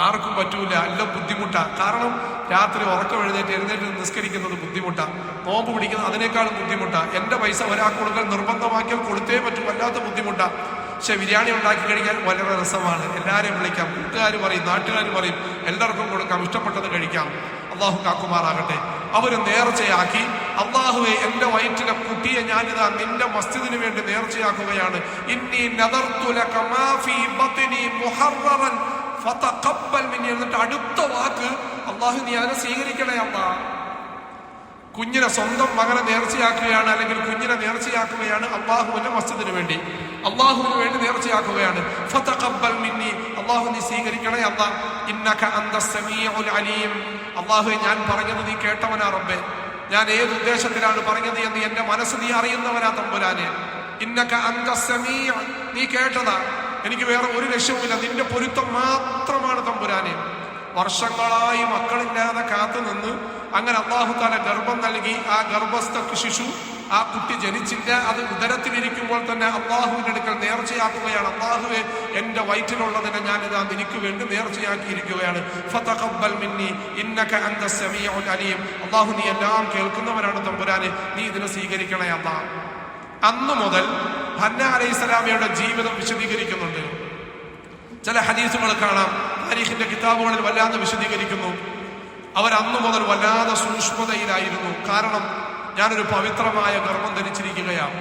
ആർക്കും പറ്റൂല, എല്ലാം ബുദ്ധിമുട്ടാണ്. കാരണം രാത്രി ഉറക്കം എഴുന്നേറ്റ് നിസ്കരിക്കുന്നത് ബുദ്ധിമുട്ടാണ്, നോമ്പ് പിടിക്കുന്നത് അതിനേക്കാളും ബുദ്ധിമുട്ടാണ്. എന്റെ പൈസ ഒരാൾക്ക് കൊടുക്കാൻ നിർബന്ധമാക്കിയാൽ കൊടുത്തേ പറ്റൂ, വല്ലാത്ത ബുദ്ധിമുട്ടാണ്. പക്ഷെ ബിരിയാണി ഉണ്ടാക്കി കഴിക്കാൻ വളരെ രസമാണ്. എല്ലാവരെയും വിളിക്കാം, കൂട്ടുകാർ പറയും, നാട്ടുകാർ പറയും, എല്ലാവർക്കും കൊടുക്കാം, ഇഷ്ടപ്പെട്ടത് കഴിക്കാം. അള്ളാഹു കാക്കുമാറാകട്ടെ. അവര് നേർച്ചയാക്കി, അള്ളാഹുവെ എന്റെ വയറ്റിലെ കുട്ടിയെ ഞാനിതാ നിന്റെ മസ്ജിദിന് വേണ്ടി നേർച്ചയാക്കുകയാണ്. ഇന്നി നദർതു ലക മാ ഫീ ബത്നി മുഹററൻ ഫതഖബ്ബൽ മിന്നി. എന്നിട്ട് അടുത്ത വാക്ക്, അള്ളാഹു നീ അതിനെ സ്വീകരിക്കണേ അല്ലാഹ്. കുഞ്ഞിനെ, സ്വന്തം മകനെ നേർച്ചയാക്കുകയാണ്, അല്ലെങ്കിൽ കുഞ്ഞിനെ നേർച്ചയാക്കുകയാണ് അള്ളാഹുവിന്റെ മസ്ജിദിന് വേണ്ടി, അള്ളാഹുവിന് വേണ്ടി നേർച്ചയാക്കുകയാണ്. ഫതഖബ്ബൽ മിന്നി, അള്ളാഹു നീ സ്വീകരിക്കണേ അല്ലാഹ്. ഇന്നക അന്തസ് സമീഉൽ അലീം, അള്ളാഹുവേ ഞാൻ പറഞ്ഞത് നീ കേട്ടവനാ റബ്ബേ, ഞാൻ ഏത് ഉദ്ദേശത്തിലാണ് പറഞ്ഞത് എന്ന് എന്റെ മനസ്സ് നീ അറിയുന്നവനാ തമ്പുരാനെ. ഇന്നക അന്തസ് സമീഉ, നീ കേട്ടതാ, എനിക്ക് വേറെ ഒരു ലക്ഷ്യവുമില്ല, നിന്റെ പൊരുത്തം മാത്രമാണ് തമ്പുരാനെ. വർഷങ്ങളായി മക്കളില്ലാതെ കാത്തു നിന്ന് അങ്ങനെ അല്ലാഹു തആല ഗർഭം നൽകി. ആ ഗർഭസ്ഥ ശിശു, ആ കുട്ടി ജനിച്ചില്ല, അത് ഉദരത്തിലിരിക്കുമ്പോൾ തന്നെ അല്ലാഹുവിന്റെ അടുക്കൽ നേർച്ചയാക്കുകയാണ്. അല്ലാഹുവേ എന്റെ വയറ്റിലുള്ളതിനെ ഞാനിതാ നിനക്ക് വേണ്ടി നേർച്ചയാക്കിയിരിക്കുകയാണ്. ഫതഖബ്ബൽ മിന്നി ഇന്നക അന്തസ് സമീഉൽ അലീം, അല്ലാഹു നീ എല്ലാം കേൾക്കുന്നവനാണ് തമ്പുരാനെ, നീ ഇതിനെ സ്വീകരിക്കണേ അല്ലാഹ്. അന്നു മുതൽ ഹന്ന അലൈഹിസ്സലാമയുടെ ജീവിതം വിശദീകരിക്കുന്നുണ്ട്. ചില ഹദീസുകൾ കാണാം, താരീഖിന്റെ കിതാബുകളിൽ വല്ലാതെ വിശദീകരിക്കുന്നു. അവർ അന്നു മുതൽ വല്ലാതെ സൂക്ഷ്മതയിലായിരുന്നു. കാരണം ഞാനൊരു പവിത്രമായ ഗർഭം ധരിച്ചിരിക്കുകയാണ്.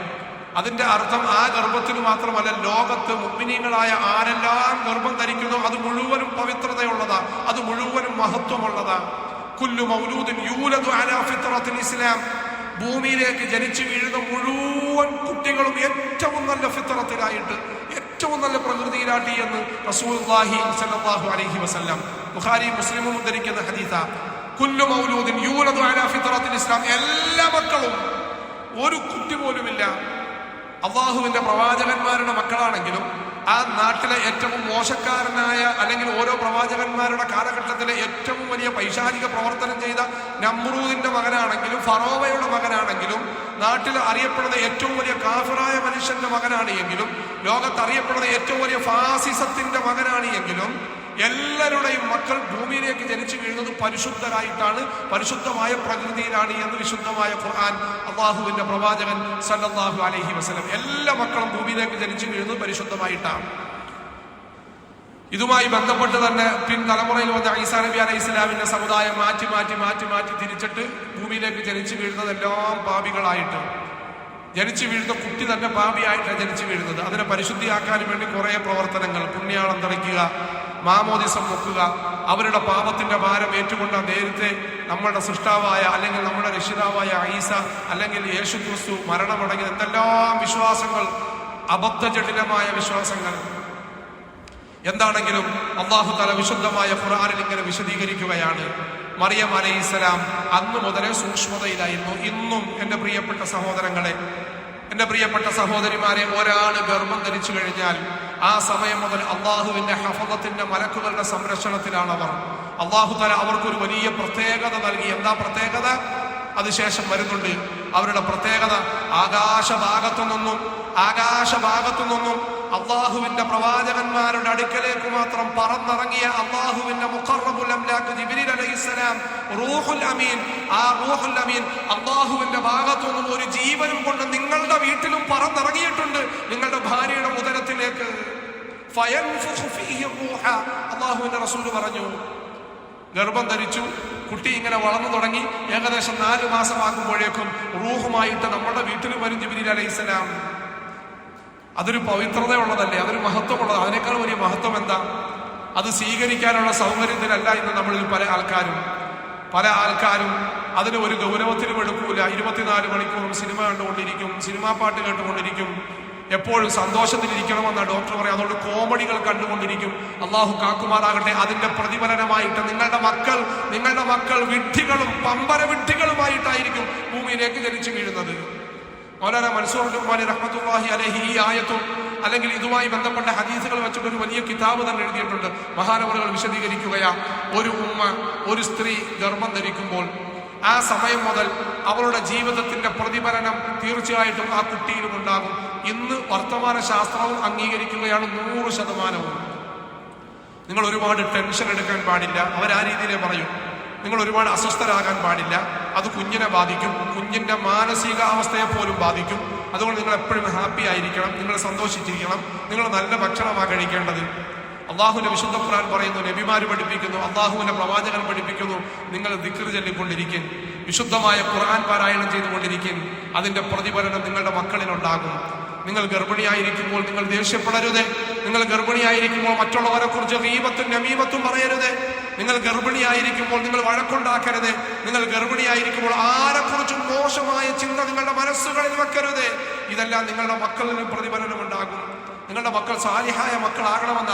അതിന്റെ അർത്ഥം ആ ഗർഭത്തിന് മാത്രമല്ല, ലോകത്ത് മുഅ്മിനീങ്ങളായ ആരെല്ലാം ഗർഭം ധരിക്കുന്നു അത് മുഴുവനും പവിത്രതയുള്ളതാ, അത് മുഴുവനും മഹത്വമുള്ളതാ. കുല്ലു മൗലൂദിൻ യൂലദു അലാ ഫിത്രത്തിൽ ഇസ്ലാം, ഭൂമിയിലേക്ക് ജനിച്ചു വീഴുന്ന മുഴുവൻ കുട്ടികളും ഏറ്റവും നല്ല ഫിത്രത്തിലായിട്ട്, ഏറ്റവും നല്ല പ്രകൃതിയിലാട്ടി എന്ന് റസൂലുള്ളാഹി സ്വല്ലല്ലാഹു അലൈഹി വസല്ലം ബുഖാരി മുസ്ലിമും ഉദ്ധരിക്കുന്ന ഹദീസാ. കുല്ലു മൗലൂദിൻ യൂലദു അലാ ഫിത്രത്തിൽ ഇസ്ലാം, എല്ലാ മക്കളും, ഒരു കുട്ടി പോലുമില്ല അള്ളാഹുവിന്റെ പ്രവാചകന്മാരുടെ മക്കളാണെങ്കിലും ആ നാട്ടിലെ ഏറ്റവും മോശക്കാരനായ, അല്ലെങ്കിൽ ഓരോ പ്രവാചകന്മാരുടെ കാലഘട്ടത്തിലെ ഏറ്റവും വലിയ പൈശാചിക പ്രവർത്തനം ചെയ്ത നമ്രൂദിന്റെ മകനാണെങ്കിലും ഫറോവയുടെ മകനാണെങ്കിലും, നാട്ടിൽ അറിയപ്പെടുന്ന ഏറ്റവും വലിയ കാഫിറായ മനുഷ്യന്റെ മകനാണ് എങ്കിലും, ലോകത്ത് അറിയപ്പെടുന്ന ഏറ്റവും വലിയ ഫാസിസത്തിന്റെ മകനാണ് എങ്കിലും, എല്ലാവരുടെയും മക്കൾ ഭൂമിയിലേക്ക് ജനിച്ചു വീഴുന്നത് പരിശുദ്ധരായിട്ടാണ്, പരിശുദ്ധമായ പ്രകൃതിയിലാണ് എന്ന് വിശുദ്ധമായ ഖുർആൻ, അള്ളാഹുവിന്റെ പ്രവാചകൻ സല്ലല്ലാഹു അലൈഹി വസല്ലം. എല്ലാ മക്കളും ഭൂമിയിലേക്ക് ജനിച്ചു വീഴുന്നത് പരിശുദ്ധമായിട്ടാണ്. ഇതുമായി ബന്ധപ്പെട്ട് തന്നെ പിൻതലമുറയിൽ വന്ന ഈസാ നബി അലൈഹി ഇസ്ലാമിന്റെ സമുദായം മാറ്റി മാറ്റി മാറ്റി മാറ്റി തിരിച്ചിട്ട് ഭൂമിയിലേക്ക് ജനിച്ചു വീഴുന്നത് എല്ലാം പാപികളായിട്ട്, ജനിച്ചു വീഴുന്ന കുട്ടി തന്നെ പാപിയായിട്ടാണ് ജനിച്ചു വീഴുന്നത്. അതിനെ പരിശുദ്ധിയാക്കാൻ വേണ്ടി കുറെ പ്രവർത്തനങ്ങൾ, പുണ്യാളം തളിക്കുക, മാമോദിസം മുക്കുക, അവരുടെ പാപത്തിന്റെ ഭാരം ഏറ്റുകൊണ്ട് നേരത്തെ നമ്മുടെ സൃഷ്ടാവായ അല്ലെങ്കിൽ നമ്മുടെ രക്ഷിതാവായ ഈസ അല്ലെങ്കിൽ യേശു ക്രിസ്തു മരണമടങ്ങിയ എന്തെല്ലാം വിശ്വാസങ്ങൾ, അബദ്ധജടിലമായ വിശ്വാസങ്ങൾ. എന്താണെങ്കിലും അല്ലാഹു തആല വിശുദ്ധമായ ഖുർആനിൽ ഇങ്ങനെ വിശദീകരിക്കുകയാണ്. മറിയം അലൈഹിസ്സലാം അന്ന് മുതലേ സൂക്ഷ്മതയിലായിരുന്നു. ഇന്നും എൻ്റെ പ്രിയപ്പെട്ട സഹോദരങ്ങളെ, എൻ്റെ പ്രിയപ്പെട്ട സഹോദരിമാരെ, ഒരാൾ ഗർഭം ധരിച്ചു കഴിഞ്ഞാൽ ആ സമയം മുതൽ അള്ളാഹുവിന്റെ ഹഫദത്തിന്റെ മലക്കുകളുടെ സംരക്ഷണത്തിലാണ് അവർ. അള്ളാഹു തആല അവർക്കൊരു വലിയ പ്രത്യേകത നൽകി. എന്താ പ്രത്യേകത? അതിശേഷം വരുന്നുണ്ട്. അവരുടെ പ്രത്യേകത ആകാശഭാഗത്തു നിന്നും അള്ളാഹുവിന്റെ പ്രവാചകന്മാരുടെ അടുക്കലേക്ക് മാത്രം പറന്നിറങ്ങിയ അള്ളാഹുവിന്റെ മുഖറബുൽ അംലാക്ക് ജിബ്രീൽ അലൈഹിസ്സലാം, റൂഹുൽ അമീൻ, ആ റൂഹുൽ അമീൻ അള്ളാഹുവിന്റെ ഭാഗത്തു നിന്നും ഒരു ജീവനും കൊണ്ട് നിങ്ങളുടെ വീട്ടിലും പറന്നിറങ്ങിയിട്ടുണ്ട്, നിങ്ങളുടെ ഭാര്യയുടെ ഉദരത്തിലേക്ക്. അള്ളാഹുവിന്റെ റസൂല് പറഞ്ഞു, ഗർഭം ധരിച്ചു, കുട്ടി ഇങ്ങനെ വളർന്നു തുടങ്ങി, ഏകദേശം 4 മാസമാകുമ്പോഴേക്കും റൂഹുമായിട്ട് നമ്മുടെ വീട്ടിൽ വരും ജിബ്രീൽ അലൈഹിസ്സലാം. അതൊരു പവിത്രതയുള്ളതല്ലേ, അതൊരു മഹത്വമുള്ളത്. അതിനേക്കാൾ വലിയ മഹത്വം എന്താ? അത് സ്വീകരിക്കാനുള്ള സൗകര്യത്തിലല്ല ഇന്ന് നമ്മളിൽ പല ആൾക്കാരും അതിന് ഒരു ഗൗരവത്തിലും എടുക്കൂല. 24 മണിക്കൂറും സിനിമ കണ്ടുകൊണ്ടിരിക്കും, സിനിമാ പാട്ട് കേട്ടുകൊണ്ടിരിക്കും, എപ്പോഴും സന്തോഷത്തിലിരിക്കണമെന്ന ഡോക്ടർ പറയും. അതുകൊണ്ട് കോമഡികൾ കണ്ടുകൊണ്ടിരിക്കും. അള്ളാഹു കാക്കുമാറാകട്ടെ. അതിന്റെ പ്രതിഫലനമായിട്ട് നിങ്ങളുടെ മക്കൾ വിഡ്ഢികളും പമ്പര വിഡ്ഢികളുമായിട്ടായിരിക്കും ഭൂമിയിലേക്ക് ജനിച്ചു വീഴുന്നത്. മൗലാന മൻസൂർ ഉസ്മാനി റഹ്മത്തുള്ളാഹി അലൈഹി ഈ ആയത്തും അല്ലെങ്കിൽ ഇതുമായി ബന്ധപ്പെട്ട ഹദീസുകൾ വെച്ചിട്ട് ഒരു വലിയ കിതാബ് തന്നെ എഴുതിയിട്ടുണ്ട്. മഹാനവറുകൾ വിശദീകരിക്കുകയാ, ഒരു ഉമ്മ ഒരു സ്ത്രീ ഗർഭം ധരിക്കുമ്പോൾ ആ സമയം മുതൽ അവളുടെ ജീവിതത്തിന്റെ പ്രതിഫലനം തീർച്ചയായിട്ടും ആ കുട്ടിയിലും ഉണ്ടാകും. ഇന്ന് വർത്തമാന ശാസ്ത്രവും അംഗീകരിക്കുകയാണ് 100%. നിങ്ങൾ ഒരുപാട് ടെൻഷൻ എടുക്കാൻ പാടില്ല, അവരാ രീതിയിലേ പറയും. നിങ്ങൾ ഒരുപാട് അസ്വസ്ഥരാകാൻ പാടില്ല, അത് കുഞ്ഞിനെ ബാധിക്കും, കുഞ്ഞിന്റെ മാനസികാവസ്ഥയെ പോലും ബാധിക്കും. അതുകൊണ്ട് നിങ്ങൾ എപ്പോഴും ഹാപ്പി ആയിരിക്കണം, നിങ്ങൾ സന്തോഷിച്ചിരിക്കണം, നിങ്ങൾ നല്ല ഭക്ഷണമാണ് കഴിക്കേണ്ടത്. അള്ളാഹുവിന്റെ വിശുദ്ധ ഖുർആൻ പറയുന്നു, നബിമാര് പഠിപ്പിക്കുന്നു, അള്ളാഹുവിന്റെ പ്രവാചകൻ പഠിപ്പിക്കുന്നു, നിങ്ങൾ ദിക്ർ ചൊല്ലിക്കൊണ്ടിരിക്കും, വിശുദ്ധമായ ഖുർആൻ പാരായണം ചെയ്തുകൊണ്ടിരിക്കും. അതിന്റെ പ്രതിഫലനം നിങ്ങളുടെ മക്കളിലുണ്ടാകും. നിങ്ങൾ ഗർഭിണിയായിരിക്കുമ്പോൾ നിങ്ങൾ ദേഷ്യപ്പെടരുത്. നിങ്ങൾ ഗർഭിണിയായിരിക്കുമ്പോൾ മറ്റുള്ളവരെ കുറിച്ച് ഗീബത്തും നമീമത്തും പറയരുത്. നിങ്ങൾ ഗർഭിണിയായിരിക്കുമ്പോൾ നിങ്ങൾ വഴക്കുണ്ടാക്കരുത്. നിങ്ങൾ ഗർഭിണിയായിരിക്കുമ്പോൾ ആരെക്കുറിച്ചും മോശമായ ചിന്ത നിങ്ങളുടെ മനസ്സുകളിൽ വെക്കരുത്. ഇതെല്ലാം നിങ്ങളുടെ മക്കളിൽ പ്രതിഫലനം ഉണ്ടാകും. നിങ്ങളുടെ മക്കൾ സാലിഹായ മക്കളാകണമെന്ന്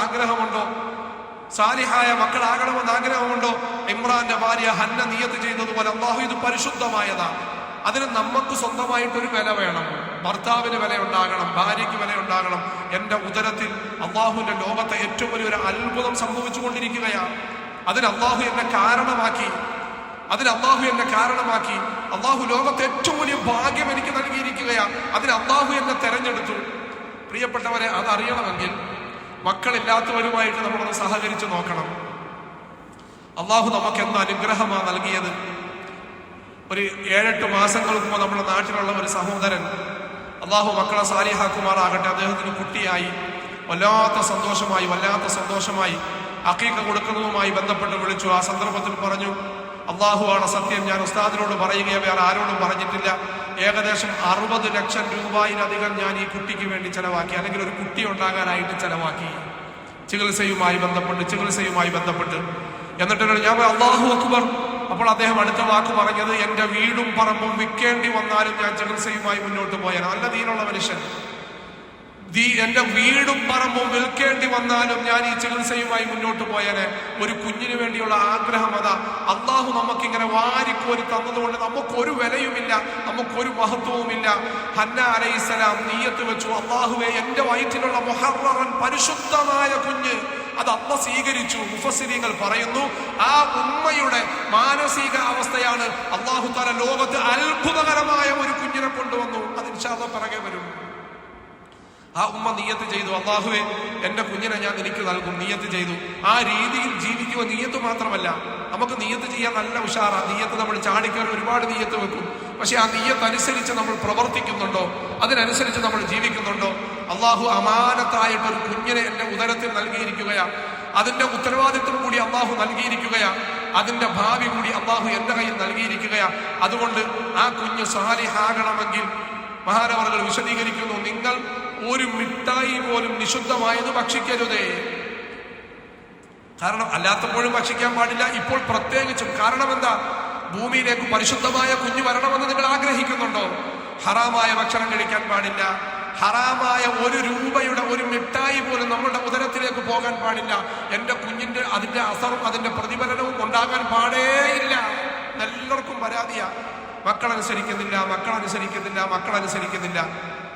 ആഗ്രഹമുണ്ടോ? ഇമ്രാന്റെ ഭാര്യ ഹന്ന നിയത്ത് ചെയ്തതുപോലെ അല്ലാഹു ഇത് പരിശുദ്ധമായതാണ്. അതിന് നമുക്ക് സ്വന്തമായിട്ടൊരു വില വേണം. ഭർത്താവിന് വില ഉണ്ടാകണം, ഭാര്യയ്ക്ക് വില ഉണ്ടാകണം. എന്റെ ഉദരത്തിൽ അള്ളാഹുവിന്റെ ലോകത്തെ ഏറ്റവും വലിയൊരു അത്ഭുതം സംഭവിച്ചു കൊണ്ടിരിക്കുകയാണ്. അതിന് അള്ളാഹു എന്നെ കാരണമാക്കി. അള്ളാഹു ലോകത്തെ ഏറ്റവും വലിയ ഭാഗ്യം എനിക്ക് നൽകിയിരിക്കുകയാണ്. അതിന് അള്ളാഹു എന്നെ തെരഞ്ഞെടുത്തു. പ്രിയപ്പെട്ടവരെ, അതറിയണമെങ്കിൽ മക്കളില്ലാത്തവരുമായിട്ട് നമ്മളൊന്ന് സഹകരിച്ചു നോക്കണം. അള്ളാഹു നമുക്ക് എന്ത് അനുഗ്രഹമാണ് നൽകിയത്. ഒരു 7-8 മാസങ്ങൾക്ക് മുമ്പ് നമ്മുടെ നാട്ടിലുള്ള ഒരു സഹോദരൻ, അള്ളാഹു മക്കളെ സാലിഹാക്കുമാറാകട്ടെ, അദ്ദേഹത്തിന് കുട്ടിയായി. വല്ലാത്ത സന്തോഷമായി അഖീഖ കൊടുക്കുന്നതുമായി ബന്ധപ്പെട്ട് വിളിച്ചു. ആ സന്ദർഭത്തിൽ പറഞ്ഞു, അള്ളാഹുവാണ് സത്യം, ഞാൻ ഉസ്താദിനോട് പറയുകയോ വേറെ ആരോടും പറഞ്ഞിട്ടില്ല. ഏകദേശം 60 ലക്ഷം രൂപയിലധികം ഞാൻ ഈ കുട്ടിക്ക് വേണ്ടി ചെലവാക്കി, അല്ലെങ്കിൽ ഒരു കുട്ടി ഉണ്ടാകാനായിട്ട് ചെലവാക്കി, ചികിത്സയുമായി ബന്ധപ്പെട്ട്. എന്നിട്ട് ഞാൻ അല്ലാഹു അക്ബർ. അപ്പോൾ അദ്ദേഹം അടുത്ത വാക്ക് പറഞ്ഞത്, എന്റെ വീടും പറമ്പും വിൽക്കേണ്ടി വന്നാലും ഞാൻ ചികിത്സയുമായി മുന്നോട്ട് പോയാൽ. നല്ല ദീനുള്ള മനുഷ്യൻ. എന്റെ വീടും പറമ്പും വിൽക്കേണ്ടി വന്നാലും ഞാൻ ഈ ചികിത്സയുമായി മുന്നോട്ട് പോയാല്. ഒരു കുഞ്ഞിന് വേണ്ടിയുള്ള ആഗ്രഹം അതാ. അള്ളാഹു നമുക്കിങ്ങനെ വാരിക്കോരി തന്നതുകൊണ്ട് നമുക്കൊരു വിലയുമില്ല, നമുക്കൊരു മഹത്വവുമില്ല. ഹന്ന അലൈഹിസ്സലാം നിയ്യത്ത് വെച്ചു, അള്ളാഹുവേ എന്റെ വയറ്റിലുള്ള മുഹററൻ പരിശുദ്ധമായ കുഞ്ഞ് അത് അള്ള സ്വീകരിച്ചു. മുഫസ്സിരീങ്ങൾ പറയുന്നു, ആ ഉമ്മയുടെ മാനസിക അവസ്ഥയാണ് അള്ളാഹു തആല ലോകത്ത് അത്ഭുതകരമായ ഒരു കുഞ്ഞിനെ കൊണ്ടുവന്നു. അത് ഇൻഷാ അല്ലാഹ് പിറകെ വരും. ആ ഉമ്മ നിയ്യത്ത് ചെയ്തു, അള്ളാഹുവേ എന്റെ കുഞ്ഞിനെ ഞാൻ നിനക്ക് നൽകും. നിയ്യത്ത് ചെയ്തു. ആ രീതിയിൽ ജീവിക്കുക. നിയ്യത്ത് മാത്രമല്ല, നമുക്ക് നിയ്യത്ത് ചെയ്യാൻ നല്ല ഉഷാറാ. നിയ്യത്ത് നമ്മൾ ചാടിക്കയറി ഒരുപാട് നിയ്യത്ത് വെക്കും. പക്ഷെ ആ നിയ്യത്ത് അനുസരിച്ച് നമ്മൾ പ്രവർത്തിക്കുന്നുണ്ടോ? അതിനനുസരിച്ച് നമ്മൾ ജീവിക്കുന്നുണ്ടോ? അള്ളാഹു അമാനത്തായിട്ട് ഒരു കുഞ്ഞിനെ എന്റെ ഉദരത്തിൽ നൽകിയിരിക്കുകയാ. അതിന്റെ ഉത്തരവാദിത്വം കൂടി അള്ളാഹു നൽകിയിരിക്കുകയാ. അതിന്റെ ഭാവി കൂടി അള്ളാഹു എന്റെ കയ്യിൽ നൽകിയിരിക്കുകയാ. അതുകൊണ്ട് ആ കുഞ്ഞ് സാലിഹാകണമെങ്കിൽ മഹാനവറുകൾ വിശദീകരിക്കുന്നു, നിങ്ങൾ ഒരു മിഠായി പോലും നിഷിദ്ധമായത് ഭക്ഷിക്കരുതേ. കാരണം അല്ലാത്തപ്പോഴും ഭക്ഷിക്കാൻ പാടില്ല, ഇപ്പോൾ പ്രത്യേകിച്ചും. കാരണം എന്താ? ഭൂമിയിലേക്ക് പരിശുദ്ധമായ കുഞ്ഞ് വരണമെന്ന് നിങ്ങൾ ആഗ്രഹിക്കുന്നുണ്ടോ? ഹറാമായ ഭക്ഷണം കഴിക്കാൻ പാടില്ല. ഹറാമായ 1 രൂപയുടെ ഒരു മിഠായി പോലും നമ്മളുടെ ഉദരത്തിലേക്ക് പോകാൻ പാടില്ല. എന്റെ കുഞ്ഞിന്റെ അതിന്റെ അസറും അതിന്റെ പ്രതിഫലനവും ഉണ്ടാകാൻ പാടേയില്ല. എല്ലാവർക്കും പരാതിയാ, മക്കളനുസരിക്കുന്നില്ല.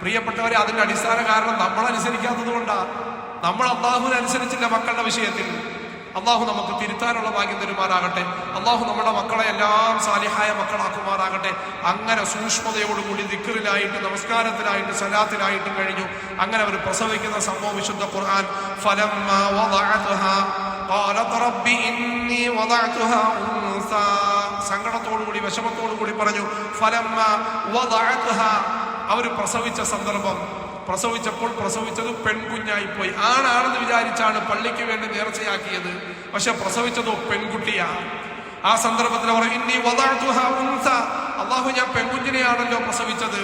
പ്രിയപ്പെട്ടവരെ, അതിന്റെ അടിസ്ഥാന കാരണം നമ്മൾ അനുസരിക്കാത്തത് കൊണ്ടാ. നമ്മൾ അള്ളാഹുവിനെ അനുസരിച്ചില്ല മക്കളുടെ വിഷയത്തിൽ. അള്ളാഹു നമുക്ക് തിരുത്താനുള്ള ഭാഗ്യം തരുമാറാകട്ടെ. അള്ളാഹു നമ്മുടെ മക്കളെ എല്ലാം സാലിഹായ മക്കളാക്കുമാറാകട്ടെ. അങ്ങനെ സൂക്ഷ്മതയോടുകൂടി ദിക്റിലായിട്ട്, നമസ്കാരത്തിലായിട്ട്, സലാത്തിലായിട്ടും കഴിഞ്ഞു. അങ്ങനെ അവർ പ്രസവിക്കുന്ന സംഭവം വിശുദ്ധ ഖുർആൻ ഫലമ്മാ വദഅത്ഹാ ഖാലത് റബ്ബി ഇന്നി വദഅത്ഹാ ഉൻസാ, സങ്കടത്തോടുകൂടി വിഷമത്തോടുകൂടി പറഞ്ഞു ഫലമ്മാ വദഅത്ഹാ. അവർ പ്രസവിച്ച സന്ദർഭം, പ്രസവിച്ചപ്പോൾ പ്രസവിച്ചത് പെൺകുഞ്ഞായി പോയി. ആണാണെന്ന് വിചാരിച്ചാണ് പള്ളിക്ക് വേണ്ടി നേർച്ചയാക്കിയത്. പക്ഷെ പ്രസവിച്ചതോ പെൺകുട്ടിയാ. ആ സന്ദർഭത്തിൽ അവർ ഇന്നി വദഅതുഹാ ഉൻസ, അള്ളാഹു ഞാൻ പെൺകുഞ്ഞിനെയാണല്ലോ പ്രസവിച്ചത്.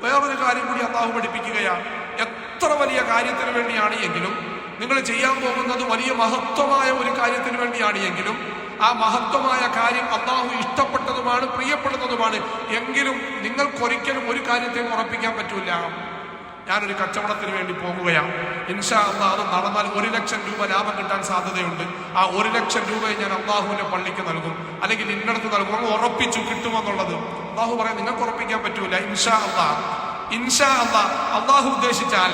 വേറൊരു കാര്യം കൂടി അള്ളാഹു പഠിപ്പിക്കുകയാണ്. എത്ര വലിയ കാര്യത്തിന് വേണ്ടിയാണ് എങ്കിലും നിങ്ങൾ ചെയ്യാൻ പോകുന്നത് വലിയ മഹത്വമായ ഒരു കാര്യത്തിന് വേണ്ടിയാണ് എങ്കിലും ആ മഹത്വമായ കാര്യം അള്ളാഹു ഇഷ്ടപ്പെട്ടതുമാണ്, പ്രിയപ്പെടുന്നതുമാണ്. എങ്കിലും നിങ്ങൾക്കൊരിക്കലും ഒരു കാര്യത്തെയും ഉറപ്പിക്കാൻ പറ്റൂല. ഞാനൊരു കച്ചവടത്തിന് വേണ്ടി പോകുകയാണ്, ഇൻഷാ അള്ളാഹ് അത് നടന്നാൽ 1 ലക്ഷം രൂപ ലാഭം കിട്ടാൻ സാധ്യതയുണ്ട്. ആ 1 ലക്ഷം രൂപയെ ഞാൻ അള്ളാഹുവിന്റെ പള്ളിക്ക് നൽകും, അല്ലെങ്കിൽ ഇന്നടത്ത് നൽകും. അങ്ങ് ഉറപ്പിച്ചു കിട്ടുമെന്നുള്ളത് അള്ളാഹു പറയാൻ നിങ്ങൾക്ക് ഉറപ്പിക്കാൻ പറ്റൂല. ഇൻഷാ അള്ളാഹ്, ഇൻഷാ അള്ളാഹ് അള്ളാഹു ഉദ്ദേശിച്ചാൽ.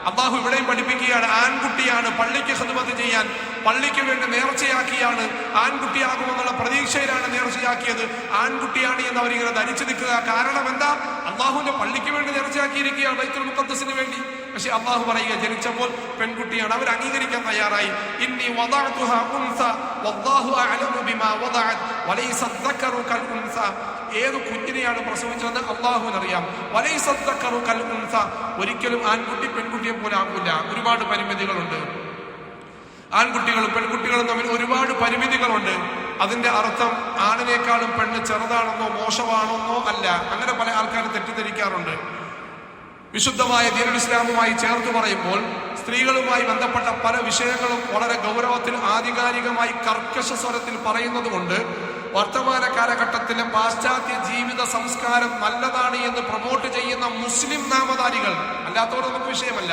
അള്ളാഹു ഇവിടെയും പഠിപ്പിക്കുകയാണ്, ആൺകുട്ടിയാണ് പള്ളിക്ക് ഖിദ്മത്ത് ചെയ്യാൻ, പള്ളിക്ക് വേണ്ടി നേർച്ചയാക്കിയാണ്, ആൺകുട്ടിയാകുമെന്നുള്ള പ്രതീക്ഷയിലാണ് നേർച്ചയാക്കിയത്. ആൺകുട്ടിയാണ് എന്ന് അവരിങ്ങനെ ധരിച്ചു നിൽക്കുക. കാരണം എന്താ? അള്ളാഹുവിന്റെ പള്ളിക്ക് വേണ്ടി നേർച്ചയാക്കിയിരിക്കുകയാണ്, ബൈത്തുൽ മുഖദ്ദസിന് വേണ്ടി. പക്ഷെ അള്ളാഹു പറയുക, ജനിച്ചപ്പോൾ പെൺകുട്ടിയാണ്. അവർ അംഗീകരിക്കാൻ തയ്യാറായി. ഇന്നി വദഅതുഹാ ഉൻസ വല്ലാഹു അഅലമു ബിമാ വദഅത് വലൈസ ദക്കറു കൽ ഉൻസ. ഏത് കുഞ്ഞിനെയാണ് പ്രസവിച്ചതെന്ന് അള്ളാഹുവിനറിയാം. വലൈസ ദക്കറു കൽ ഉൻസ. ഒരിക്കലും ആൺകുട്ടി പെൺകുട്ടിയെ പോലെ ആകില്ല. ഒരുപാട് പരിമിതികളുണ്ട്. ആൺകുട്ടികളും പെൺകുട്ടികളും തമ്മിൽ ഒരുപാട് പരിമിതികളുണ്ട്. അതിന്റെ അർത്ഥം ആണിനേക്കാളും പെണ്ണ് ചെറുതാണെന്നോ മോശമാണെന്നോ അല്ല. അങ്ങനെ പല ആൾക്കാരും തെറ്റിദ്ധരിക്കാറുണ്ട്. വിശുദ്ധമായ ദീനുൽ ഇസ്ലാമുമായി ചേർത്ത് പറയുമ്പോൾ സ്ത്രീകളുമായി ബന്ധപ്പെട്ട പല വിഷയങ്ങളും വളരെ ഗൗരവത്തിൽ ആധികാരികമായി കർക്കശ സ്വരത്തിൽ പറയുന്നത് കൊണ്ട് വർത്തമാന കാലഘട്ടത്തിലെ പാശ്ചാത്യ ജീവിത സംസ്കാരം നല്ലതാണ് എന്ന് പ്രൊമോട്ട് ചെയ്യുന്ന മുസ്ലിം നാമധാരികൾ, അല്ലാത്തവർ നമുക്ക് വിഷയമല്ല,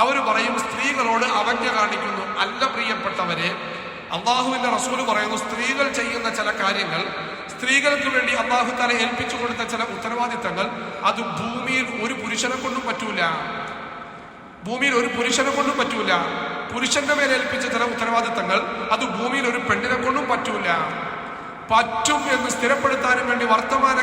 അവർ പറയും സ്ത്രീകളോട് അവജ്ഞ കാണിക്കുന്നു. അല്ല പ്രിയപ്പെട്ടവരെ, അള്ളാഹുവിന്റെ റസൂല് പറയുന്നു, സ്ത്രീകൾ ചെയ്യുന്ന ചില കാര്യങ്ങൾ, സ്ത്രീകൾക്ക് വേണ്ടി അള്ളാഹു തആല ഏൽപ്പിച്ചു കൊടുത്ത ചില ഉത്തരവാദിത്തങ്ങൾ, അത് ഭൂമിയിൽ ഒരു പുരുഷനെ കൊണ്ടും പറ്റൂല. ഭൂമിയിൽ ഒരു പുരുഷനെ കൊണ്ടും പറ്റൂല. പുരുഷന്റെ മേൽ ഏൽപ്പിച്ച ചില ഉത്തരവാദിത്തങ്ങൾ അത് ഭൂമിയിൽ ഒരു പെണ്ണിനെ കൊണ്ടും പറ്റൂല. പറ്റും എന്ന് സ്ഥിരപ്പെടുത്താനും വേണ്ടി വർത്തമാന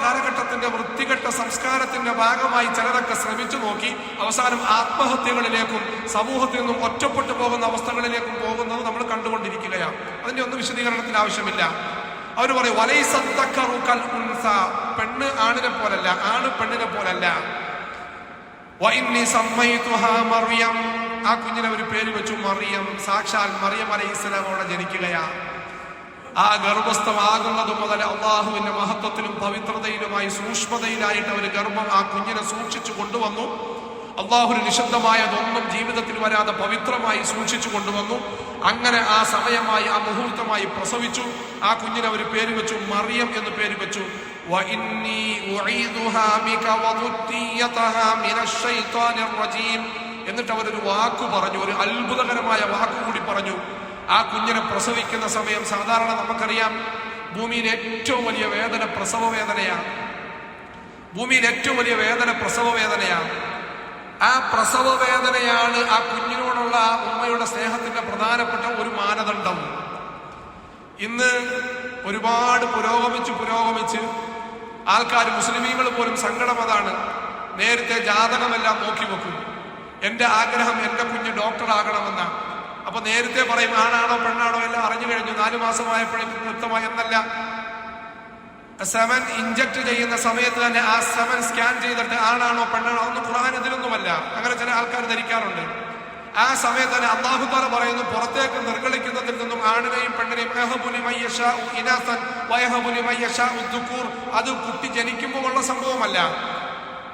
കാലഘട്ടത്തിന്റെ വൃത്തികെട്ട സംസ്കാരത്തിന്റെ ഭാഗമായി ചിലരൊക്കെ ശ്രമിച്ചു നോക്കി അവസാനം ആത്മഹത്യകളിലേക്കും സമൂഹത്തിൽ നിന്നും ഒറ്റപ്പെട്ടു പോകുന്ന അവസ്ഥകളിലേക്കും പോകുന്നത് നമ്മൾ കണ്ടുകൊണ്ടിരിക്കുകയാണ്. അതിന്റെ ഒന്നും വിശദീകരണത്തിന് ആവശ്യമില്ല. അവർ പറയും വലൈസ ദക്കറു കൽ ഉൻസ. പെണ്ണ് ആണിനെ പോലല്ല, ആണ് പെണ്ണിനെ പോലല്ല. വഇന്നി സമ്മൈതുഹാ മറിയം. ആ കുഞ്ഞിനെ ഒരു പേര് വെച്ചു മറിയം. സാക്ഷാൽ മറിയം അലൈഹിസ്സലാം അവിടെ ജനിക്കുകയാണ്. ആ ഗർഭസ്ഥമാകുന്നത് മുതൽ അള്ളാഹുവിന്റെ മഹത്വത്തിലും പവിത്രതയിലുമായി സൂക്ഷ്മതയിലായിട്ട് അവർ ഗർഭം ആ കുഞ്ഞിനെ സൂക്ഷിച്ചു കൊണ്ടുവന്നു. അള്ളാഹുവിന് നിഷിദ്ധമായതൊന്നും ജീവിതത്തിൽ വരാതെ പവിത്രമായി സൂക്ഷിച്ചു കൊണ്ടുവന്നു. അങ്ങനെ ആ സമയമായി, ആ മുഹൂർത്തമായി പ്രസവിച്ചു. ആ കുഞ്ഞിനെ അവർ പേര് വെച്ചു മറിയം എന്ന് പേര് വെച്ചു. എന്നിട്ട് അവരൊരു വാക്കു പറഞ്ഞു, ഒരു അത്ഭുതകരമായ വാക്കു കൂടി പറഞ്ഞു. ആ കുഞ്ഞിനെ പ്രസവിക്കുന്ന സമയം സാധാരണ നമുക്കറിയാം, ഭൂമിയിൽ ഏറ്റവും വലിയ വേദന പ്രസവ വേദനയാണ്. ഭൂമിയിൽ ഏറ്റവും വലിയ വേദന പ്രസവ വേദനയാണ്. ആ പ്രസവ വേദനയാണ് ആ കുഞ്ഞിനോടുള്ള ആ ഉമ്മയുടെ സ്നേഹത്തിന്റെ പ്രധാനപ്പെട്ട ഒരു മാനദണ്ഡം. ഇന്ന് ഒരുപാട് പുരോഗമിച്ച് ആൾക്കാർ, മുസ്ലിമീങ്ങൾ പോലും സങ്കടം അതാണ്, നേരത്തെ ജാതകമെല്ലാം നോക്കി വെക്കും. എന്റെ ആഗ്രഹം എന്റെ കുഞ്ഞ് ഡോക്ടർ ആകണമെന്നാണ്. അപ്പൊ നേരത്തെ പറയും ആണാണോ പെണ്ണാണോ എല്ലാം അറിഞ്ഞു കഴിഞ്ഞു. 4 മാസമായപ്പോഴേക്കും വ്യക്തമായി എന്നല്ല. 7 ഇഞ്ചക്ട് ചെയ്യുന്ന സമയത്ത് തന്നെ ആ 7 സ്കാൻ ചെയ്തിട്ട് ആണാണോ പെണ്ണാണോ ഒന്നും ഖുർആൻ ഇതിലൊന്നുമല്ല. അങ്ങനെ ചില ആൾക്കാർ ധരിക്കാറുണ്ട്. ആ സമയത്ത് തന്നെ അല്ലാഹു തആല പറയുന്നു, പുറത്തേക്ക് നിർഗളിക്കുന്നതിൽ നിന്നും ആണിനെയും പെണ്ണിനെയും അത് കുട്ടി ജനിക്കുമ്പോൾ ഉള്ള സംഭവമല്ല.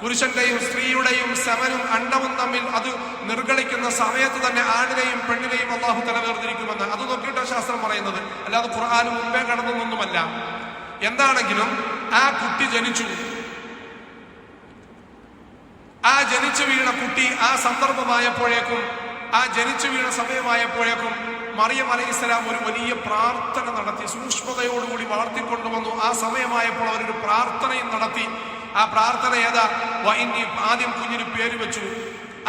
പുരുഷന്റെയും സ്ത്രീയുടെയും സെമനും അണ്ടവും തമ്മിൽ അത് നിർഗളിക്കുന്ന സമയത്ത് തന്നെ ആണിനെയും പെണ്ണിനെയും അല്ലാഹു തആല വേർതിരിക്കുമെന്ന് അത് നോക്കിയിട്ടാണ് ശാസ്ത്രം പറയുന്നത്, അല്ലാതെ ഖുർആന് മുമ്പേ കടന്നൊന്നുമല്ല. എന്താണെങ്കിലും ആ കുട്ടി ജനിച്ചു. ആ ജനിച്ചു വീണ കുട്ടി ആ സന്ദർഭമായപ്പോഴേക്കും, ആ ജനിച്ചു വീണ സമയമായപ്പോഴേക്കും മറിയം അലൈഹിസ്സലാം ഒരു വലിയ പ്രാർത്ഥന നടത്തി. സൂക്ഷ്മതയോടുകൂടി വളർത്തിക്കൊണ്ടുവന്നു. ആ സമയമായപ്പോൾ അവരൊരു പ്രാർത്ഥനയും നടത്തി. ആ പ്രാർത്ഥന ഏതാ? വഇന്നി. ആദ്യം കുഞ്ഞിന് പേര് വെച്ചു.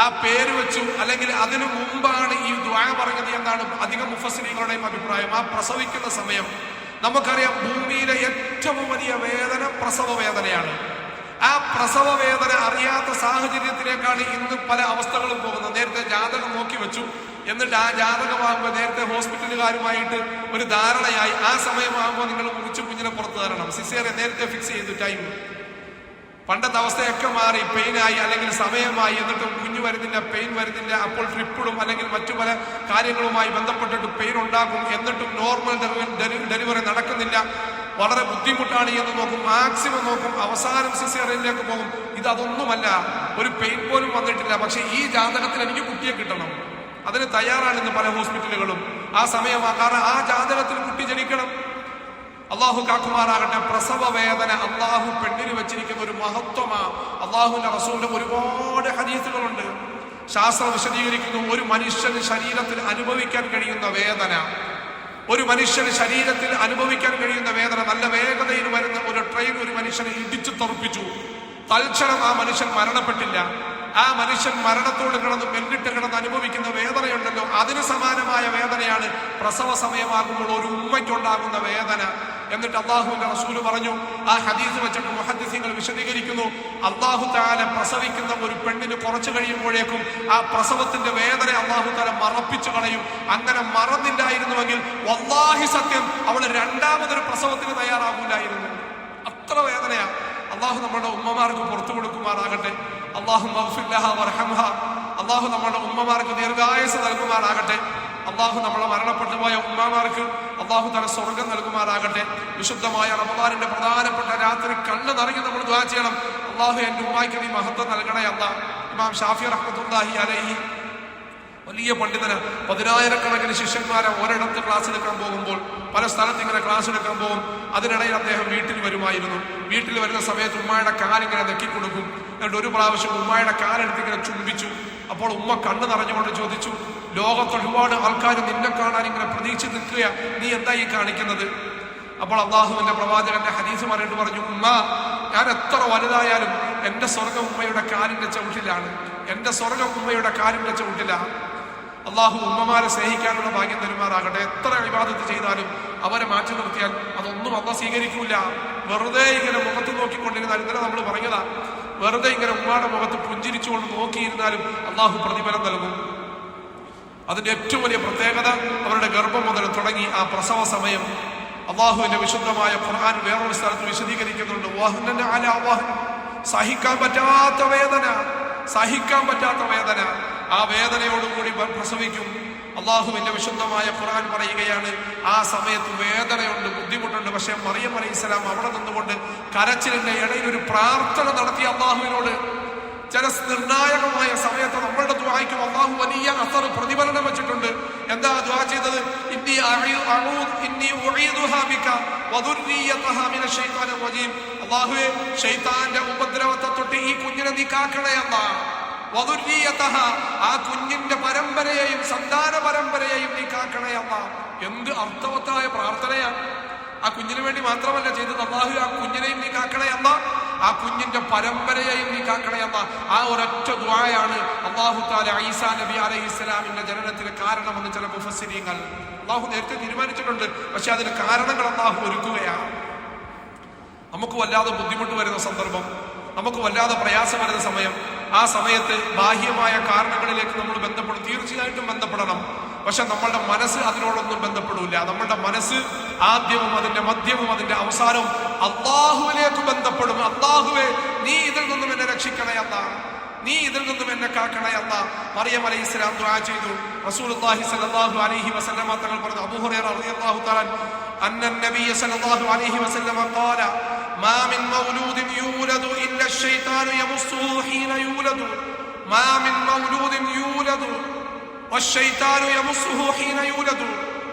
ആ പേര് വെച്ചു, അല്ലെങ്കിൽ അതിനു മുമ്പാണ് ഈ ദുആ പറഞ്ഞത് എന്നാണ് അധികം മുഫസ്സിരീങ്ങളുടെയും അഭിപ്രായം. ആ പ്രസവിക്കുന്ന സമയം നമുക്കറിയാം, ഭൂമിയിലെ ഏറ്റവും വലിയ വേദന പ്രസവ വേദനയാണ്. ആ പ്രസവ വേദന അറിയാത്ത സാഹചര്യത്തിലേക്കാണ് ഇന്ന് പല അവസ്ഥകളും പോകുന്നത്. നേരത്തെ ജാതകം നോക്കി വെച്ചു, എന്നിട്ട് ആ ജാതകമാകുമ്പോൾ നേരത്തെ ഹോസ്പിറ്റലുകാരുമായിട്ട് ഒരു ധാരണയായി, ആ സമയമാകുമ്പോൾ നിങ്ങൾ മുറിച്ച് കുഞ്ഞിനെ പുറത്തു തരണം. സിസേറിയൻ നേരത്തെ ഫിക്സ് ചെയ്തു ടൈം. പണ്ടത്തെ അവസ്ഥയൊക്കെ മാറി, പെയിനായി അല്ലെങ്കിൽ സമയമായി, എന്നിട്ടും കുഞ്ഞു വരുന്നില്ല, പെയിൻ വരുന്നില്ല. അപ്പോൾ ട്രിപ്പിടും അല്ലെങ്കിൽ മറ്റു പല കാര്യങ്ങളുമായി ബന്ധപ്പെട്ടിട്ട് പെയിൻ ഉണ്ടാകും. എന്നിട്ടും നോർമൽ ഡെലിവറി നടക്കുന്നില്ല, വളരെ ബുദ്ധിമുട്ടാണ് എന്ന് നോക്കും, മാക്സിമം നോക്കും, അവസാനം സിസേറിയനിലേക്ക് പോകും. ഇതൊന്നുമല്ല, ഒരു പെയിൻ പോലും വന്നിട്ടില്ല. പക്ഷെ ഈ ജാതകത്തിൽ എനിക്ക് കുട്ടിയെ കിട്ടണം, അതിന് തയ്യാറാണെന്ന് പല ഹോസ്പിറ്റലുകളും. ആ സമയമാണ്, കാരണം ആ ജാതകത്തിൽ കുട്ടി ജനിക്കണം. അള്ളാഹു കാക്കുമാറാകട്ടെ. പ്രസവ വേദന അള്ളാഹു പെണ്ണിന് വെച്ചിരിക്കുന്ന ഒരു മഹത്വമാണ്. അള്ളാഹുവിന്റെ റസൂലിന്റെ ഒരുപാട് ഹദീസുകളുണ്ട്. ശാസ്ത്രം വിശദീകരിക്കുന്നു, ഒരു മനുഷ്യന് ശരീരത്തിൽ അനുഭവിക്കാൻ കഴിയുന്ന വേദന, ഒരു മനുഷ്യന് ശരീരത്തിൽ അനുഭവിക്കാൻ കഴിയുന്ന വേദന, നല്ല വേഗതയിൽ വരുന്ന ഒരു ട്രെയിൻ ഒരു മനുഷ്യനെ ഇടിച്ചു തെറിപ്പിച്ചു, തൽക്ഷണം ആ മനുഷ്യൻ മരണപ്പെട്ടില്ല. ആ മനുഷ്യൻ മരണത്തോട് കിടന്ന് മെല്ലിട്ട് കിടന്ന് അനുഭവിക്കുന്ന വേദനയുണ്ടല്ലോ, അതിന് സമാനമായ വേദനയാണ് പ്രസവ സമയമാകുമ്പോൾ ഒരു ഉമ്മയ്ക്കുണ്ടാകുന്ന വേദന. എന്നിട്ട് അള്ളാഹുവിന്റെ റസൂല് പറഞ്ഞു, ആ ഹദീസ് വെച്ചിട്ട് മുഹദ്ദിസീങ്ങൾ വിശദീകരിക്കുന്നു, അള്ളാഹു തആല പ്രസവിക്കുന്ന ഒരു പെണ്ണിന് കുറച്ചു കഴിയുമ്പോഴേക്കും ആ പ്രസവത്തിന്റെ വേദന അള്ളാഹു തആല മറപ്പിച്ചു കളയും. അങ്ങനെ മറന്നില്ലായിരുന്നുവെങ്കിൽ വല്ലാഹി സത്യം അവൾ രണ്ടാമതൊരു പ്രസവത്തിന് തയ്യാറാകൂലായിരുന്നു. അത്ര വേദനയാ. അള്ളാഹു നമ്മുടെ ഉമ്മമാർക്ക് പുറത്തു കൊടുക്കുമാറാകട്ടെ. അള്ളാഹു നമ്മുടെ ഉമ്മമാർക്ക് ദീർഘായുസ് നൽകുമാറാകട്ടെ. അള്ളാഹു നമ്മളെ മരണപ്പെട്ടു പോയ ഉമ്മമാർക്ക് അള്ളാഹു തആല സ്വർഗം നൽകുമാറാകട്ടെ. വിശുദ്ധമായ റമദാനിന്റെ പ്രധാനപ്പെട്ട രാത്രി കണ്ണ് നിറഞ്ഞ് നമ്മൾ ദുആ ചെയ്യണം. അള്ളാഹു എന്റെ ഉമ്മായ്ക്ക് നീ മഹത്വം നൽകണേ അല്ലാഹ്. ഇമാം ഷാഫി റഹ്മത്തുള്ളാഹി അലൈഹി വലിയ പണ്ഡിതന്, 10,000-കണക്കിന് ശിഷ്യന്മാരെ ഒരിടത്ത് ക്ലാസ് എടുക്കാൻ പോകുമ്പോൾ, പല സ്ഥലത്ത് ഇങ്ങനെ ക്ലാസ് എടുക്കാൻ പോകും. അതിനിടയിൽ അദ്ദേഹം വീട്ടിൽ വരുമായിരുന്നു. വീട്ടിൽ വരുന്ന സമയത്ത് ഉമ്മയുടെ കാലിങ്ങനെ നെക്കിക്കൊടുക്കും. എന്നിട്ട് ഒരു പ്രാവശ്യം ഉമ്മയുടെ കാലെടുത്ത് ഇങ്ങനെ ചുംബിച്ചു. അപ്പോൾ ഉമ്മ കണ്ണ് നിറഞ്ഞുകൊണ്ട് ചോദിച്ചു, ലോകത്ത് ഒരുപാട് ആൾക്കാർ നിന്നെ കാണാൻ ഇങ്ങനെ പ്രതീക്ഷിച്ച് നിൽക്കുക, നീ എന്താ ഈ കാണിക്കുന്നത്? അപ്പോൾ അള്ളാഹുവിന്റെ പ്രവാചകന്റെ ഹദീസ് പറഞ്ഞിട്ട് പറഞ്ഞു, ഉമ്മ, ഞാൻ എത്ര വലുതായാലും എന്റെ സ്വർഗം ഉമ്മയുടെ കാലിന്റെ ചവിട്ടിലാണ്. എന്റെ സ്വർഗം ഉമ്മയുടെ കാലിന്റെ ചവിട്ടിലാണ്. അള്ളാഹു ഉമ്മമാരെ സ്നേഹിക്കാനുള്ള ഭാഗ്യം തരുമാറാകട്ടെ. എത്ര ഇബാദത്ത് ചെയ്താലും അവരെ മാറ്റി നിർത്തിയാൽ അതൊന്നും അള്ളാഹ് സ്വീകരിക്കൂല. വെറുതെ ഇങ്ങനെ മുഖത്ത് നോക്കിക്കൊണ്ടിരുന്നാൽ, ഇന്നലെ നമ്മൾ പറഞ്ഞതാ, വെറുതെ ഇങ്ങനെ ഉമ്മയുടെ മുഖത്ത് പുഞ്ചിരിച്ചുകൊണ്ട് നോക്കിയിരുന്നാലും അള്ളാഹു പ്രതിഫലം നൽകും. അതിന്റെ ഏറ്റവും വലിയ പ്രത്യേകത, അവരുടെ ഗർഭം മുതൽ തുടങ്ങി ആ പ്രസവ സമയം അള്ളാഹുവിന്റെ വിശുദ്ധമായ ഖുർആൻ വേറൊരു സ്ഥലത്ത് വിശദീകരിക്കുന്നുണ്ട്. വഹ്നൻ അലാ വഹ്ൻ, സഹിക്കാൻ പറ്റാത്ത വേദന, സഹിക്കാൻ പറ്റാത്ത വേദന. ആ വേദനയോടുകൂടി പ്രസവിക്കും. അള്ളാഹുവിന്റെ വിശുദ്ധമായ ഖുർആൻ പറയുകയാണ്, ആ സമയത്ത് വേദനയുണ്ട്, ബുദ്ധിമുട്ടുണ്ട്. പക്ഷെ മറിയം അലൈഹിസ്സലാം അവിടെ നിന്നുകൊണ്ട് കരച്ചിലിന്റെ ഇടയിൽ ഒരു പ്രാർത്ഥന നടത്തിയ അള്ളാഹുവിനോട്. ചില നിർണായകമായ സമയത്ത് നമ്മളുടെ ദുആയ്ക്കും അള്ളാഹു വലിയ അസർ പ്രതിഫലനം വെച്ചിട്ടുണ്ട്. എന്താ ദുആ ചെയ്തത്? അള്ളാഹുവേ, ശൈത്താന്റെ ഉപദ്രവത്തെ തൊട്ട് ഈ കുഞ്ഞിനെ നീ കാക്കണേ അല്ലാഹ്. ആ കുഞ്ഞിന്റെ പരമ്പരയെയും സന്താന പരമ്പരയെയും നീ കാക്കണേ അല്ലാഹ്. എന്ത് അർത്ഥവത്തായ പ്രാർത്ഥനയാണ്! ആ കുഞ്ഞിന് വേണ്ടി മാത്രമല്ല ചെയ്തത്, അല്ലാഹു ആ കുഞ്ഞിനെയും നീ കാക്കണേ അല്ലാഹ്, ആ കുഞ്ഞിന്റെ പരമ്പരയെയും നീ കാക്കണേ അല്ലാഹ്. ആ ഒരൊറ്റ ദുആയാണ് അല്ലാഹു തആല ഈസാ നബി അലൈഹിസ്സലാമിന്റെ ജനനത്തിന് കാരണമെന്ന് ചില മുഫസ്സിരീങ്ങൾ അല്ലാഹു നേരത്തെ തീരുമാനിച്ചിട്ടുണ്ട്. പക്ഷെ അതിന് കാരണങ്ങൾ അല്ലാഹു ഒരുക്കുകയാണ്. നമുക്ക് വല്ലാതെ ബുദ്ധിമുട്ട് വരുന്ന സന്ദർഭം, നമുക്ക് വല്ലാതെ പ്രയാസം വരുന്ന സമയം, ആ സമയത്ത് ബാഹ്യമായ കാരണങ്ങളിലേക്ക് നമ്മൾ ബന്ധപ്പെടും. തീർച്ചയായിട്ടും ബന്ധപ്പെടണം. പക്ഷെ നമ്മളുടെ മനസ്സ് അതിനോടൊന്നും ബന്ധപ്പെടില്ല. നമ്മളുടെ മനസ്സ് ആദ്യവും അതിന്റെ മധ്യവും അതിന്റെ അവസാനവും അള്ളാഹുവിലേക്ക് ബന്ധപ്പെടും. അള്ളാഹുവേ, നീ ഇതിൽ നിന്നും എന്നെ രക്ഷിക്കണേ അല്ലാഹ്, നീ ഇതിൽ നിന്നും എന്നെ കാക്കണേ അല്ലാഹ്. മറിയം അലൈഹിസ്സലാം ദുആ ചെയ്തു. റസൂലുള്ളാഹി സ്വല്ലല്ലാഹു അലൈഹി വസല്ലമ തങ്ങൾ പറഞ്ഞു, അബൂ ഹുറൈറ റളിയല്ലാഹു തആല അന്ന നബിയ സ്വല്ലല്ലാഹു അലൈഹി വസല്ലമ ഖാല മാ മിൻ മൗലൂദിൻ യൂലദു ഇല്ല അശ്ശൈത്താനു യമുസ്സുഹു ഹീന യൂലദു മാ മിൻ മൗലൂദിൻ യൂലദു വശ്ശൈത്താനു യമുസ്സുഹു ഹീന യൂലദു.